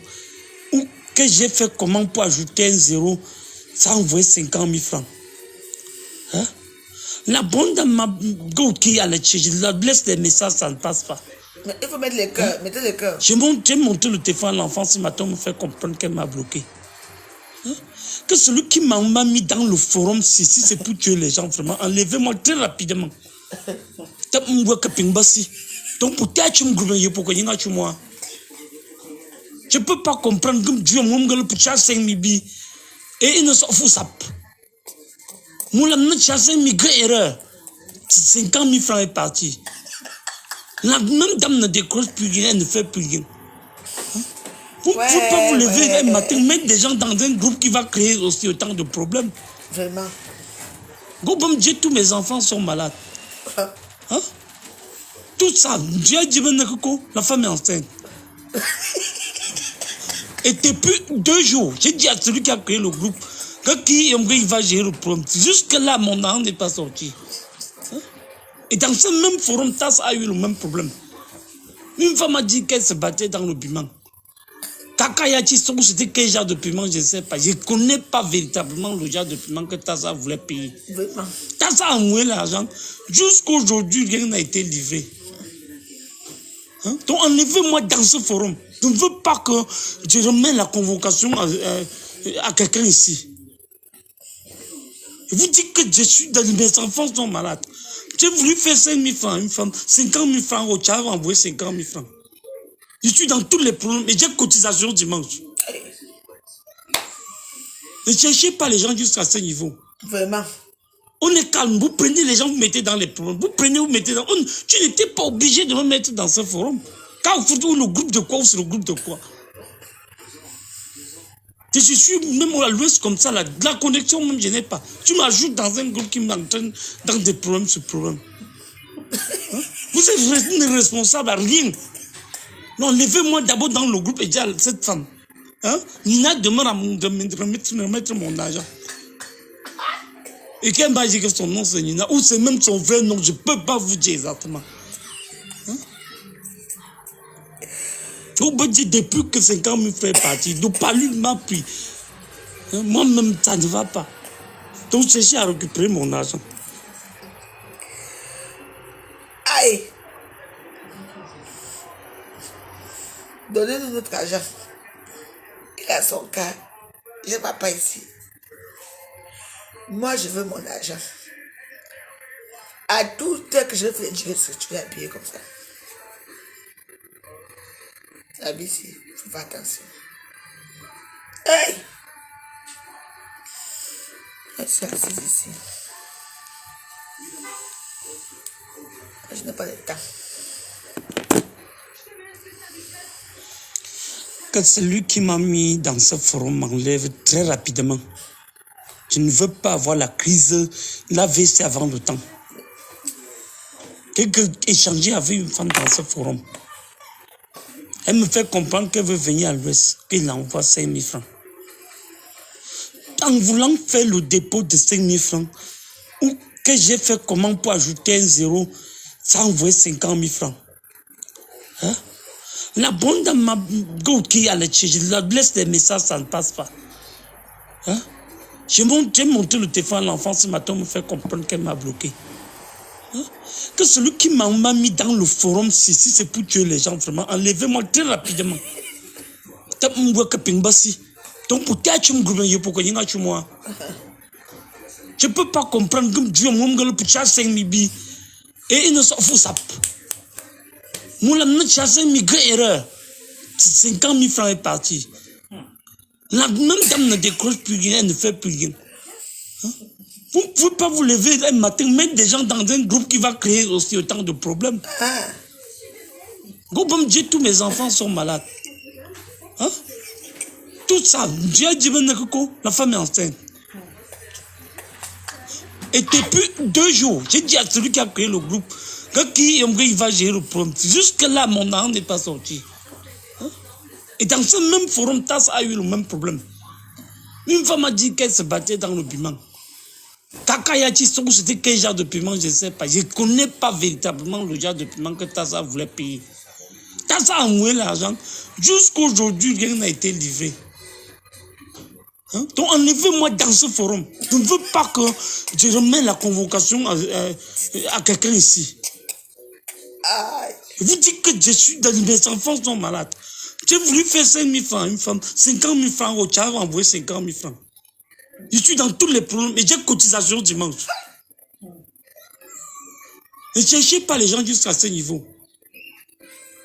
ou que j'ai fait comment pour ajouter un zéro, ça a envoyé 50 000 francs. Hein? La bonne dame m'a qui à la je la laisse des messages, ça ne passe pas. Mais il faut mettre les cœurs, mettez les cœurs. J'ai monté le téléphone à l'enfant ce matin, me fait comprendre qu'elle m'a bloqué. Hein? Que celui qui m'a mis dans le forum, si c'est pour tuer les gens, vraiment, enlevez-moi très rapidement. Donc peut-être tu me grouilles pour que tu moi. Je ne peux pas comprendre que Dieu m'a pour chasser 5 000 billes et il ne s'en fout ça. Moi, je chasse 5 000 erreurs. 50 000 francs est parti. La même dame ne décroche plus rien, elle ne fait plus rien. Vous ne pouvez pas vous lever un matin, mettre des gens dans un groupe qui va créer aussi autant de problèmes. Vraiment. Tous mes enfants sont malades. Hein? Tout ça, Dieu a dit, la femme est enceinte. Et depuis 2 jours, j'ai dit à celui qui a créé le groupe, il va gérer le problème. Jusque-là, mon enfant n'est pas sorti. Hein? Et dans ce même forum, TAS a eu le même problème. Une femme a dit qu'elle se battait dans le piment. Kakayachi, c'était quel genre de piment, je ne sais pas. Je ne connais pas véritablement le genre de piment que Tassa voulait payer. Tassa a envoyé l'argent. Jusqu'aujourd'hui, rien n'a été livré. Hein? Donc enlevez-moi dans ce forum. Je ne veux pas que je remette la convocation à quelqu'un ici. Je vous dis que mes enfants sont malades. J'ai voulu faire 5 000 francs, une femme, 50 000 francs, au Tchad, envoyer 50 000 francs. Je suis dans tous les problèmes et j'ai cotisation dimanche. Ne cherchez pas les gens jusqu'à ce niveau. Vraiment. On est calme, vous prenez les gens, vous mettez dans les problèmes. Vous prenez, vous mettez dans... Tu n'étais pas obligé de me mettre dans ce forum. Quand vous faites le groupe de quoi ou c'est le groupe de quoi? Je suis même à l'ouest comme ça, la connexion même je n'ai pas. Tu m'ajoutes dans un groupe qui m'entraîne dans des problèmes sur problème. Hein? Vous êtes responsable à rien. Non, levez-moi d'abord dans le groupe et dis à cette femme. Hein? Nina demande de me remettre mon argent. Et quand m'a dit que son nom c'est Nina, ou c'est même son vrai nom, je ne peux pas vous dire exactement. Hein? On peut dire depuis que 50 000 fait partie, de pas lui m'a pris. Hein? Moi-même, ça ne va pas. Donc, chercher à récupérer mon argent. Aïe! Donnez-nous notre argent. Il a son cas. Je ne vais pas ici. Moi, je veux mon argent. À tout tel que je fais, je vais tu vas payer comme ça. La vie ici, il faut faire attention. Hey! Je suis assise ici. Je n'ai pas de temps. Que celui qui m'a mis dans ce forum m'enlève très rapidement. Je ne veux pas avoir la crise, la VC avant le temps. Échanger avec une femme dans ce forum. Elle me fait comprendre qu'elle veut venir à l'ouest, qu'il envoie 5 000 francs. En voulant faire le dépôt de 5 000 francs, ou que j'ai fait comment pour ajouter un zéro, sans envoyer 50 000 francs. Hein? La bonne dame m'a qui à je la laisse des messages, ça ne passe pas. Hein? J'ai monté le téléphone à l'enfant ce matin, me fait comprendre qu'elle m'a bloqué. Hein? Que celui qui m'a mis dans le forum, si c'est pour tuer les gens, vraiment, enlevez-moi très rapidement. Donc pour tu moi. Je ne peux pas comprendre que Dieu m'a pour chaque 5 000 billes et il ne s'en fout ça. Moi, je chaque 5 000 erreurs. 50 000 francs est parti. La même dame ne décroche plus rien, elle ne fait plus rien. Hein? Vous ne pouvez pas vous lever un matin, mettre des gens dans un groupe qui va créer aussi autant de problèmes. Vous pouvez me dire tous mes enfants sont malades. Hein? Tout ça, Dieu dit la femme est enceinte. Et depuis 2 jours, j'ai dit à celui qui a créé le groupe qu'il va gérer le problème. Jusque-là, mon âme n'est pas sorti. Hein? Et dans ce même forum, TAS a eu le même problème. Une femme m'a dit qu'elle se battait dans le piment. Kakayachi, c'était quel genre de piment, je ne sais pas. Je ne connais pas véritablement le genre de piment que TAS voulait payer. TAS a envoyé l'argent. Jusqu'aujourd'hui, rien n'a été livré. Hein? Donc enlevez-moi dans ce forum. Je ne veux pas que je remette la convocation à quelqu'un ici. Je vous dis que je suis dans mes enfants sont malades. J'ai voulu faire 5 000 francs, une femme, 50 000 francs au Tchad, envoyer 50 000 francs. Je suis dans tous les problèmes et j'ai cotisation dimanche. Ne cherchez pas les gens jusqu'à ce niveau.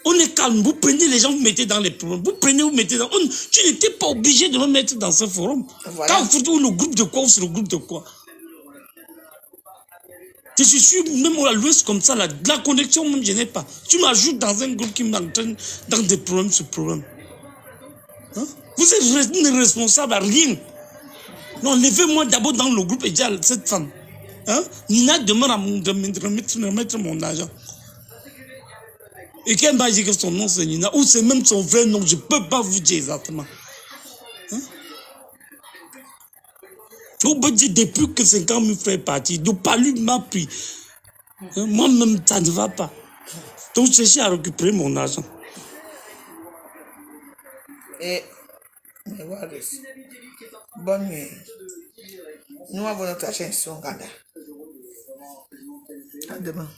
On est calme, vous prenez les gens, vous mettez dans les problèmes. Vous prenez, vous mettez dans... Tu n'étais pas obligé de me mettre dans ce forum. Voilà. Quand vous faites le groupe de quoi ou c'est le groupe de quoi? Je suis même à l'ouest comme ça, la connexion même je n'ai pas. Tu m'ajoutes dans un groupe qui m'entraîne dans des problèmes sur problème. Hein? Vous êtes responsable à rien. Non, levez-moi d'abord dans le groupe et dis à cette femme. Hein? Nina demande de me remettre mon argent. Et quand m'a dit que son nom c'est Nina, ou c'est même son vrai nom, je ne peux pas vous dire exactement. Hein? On peut dire depuis que 50 000 fait partie, de pas lui m'a pris. Hein? Moi-même, ça ne va pas. Donc, chercher à récupérer mon argent. Et, mais voilà, bonne nuit. Nous avons notre argent sur Ghana. À demain.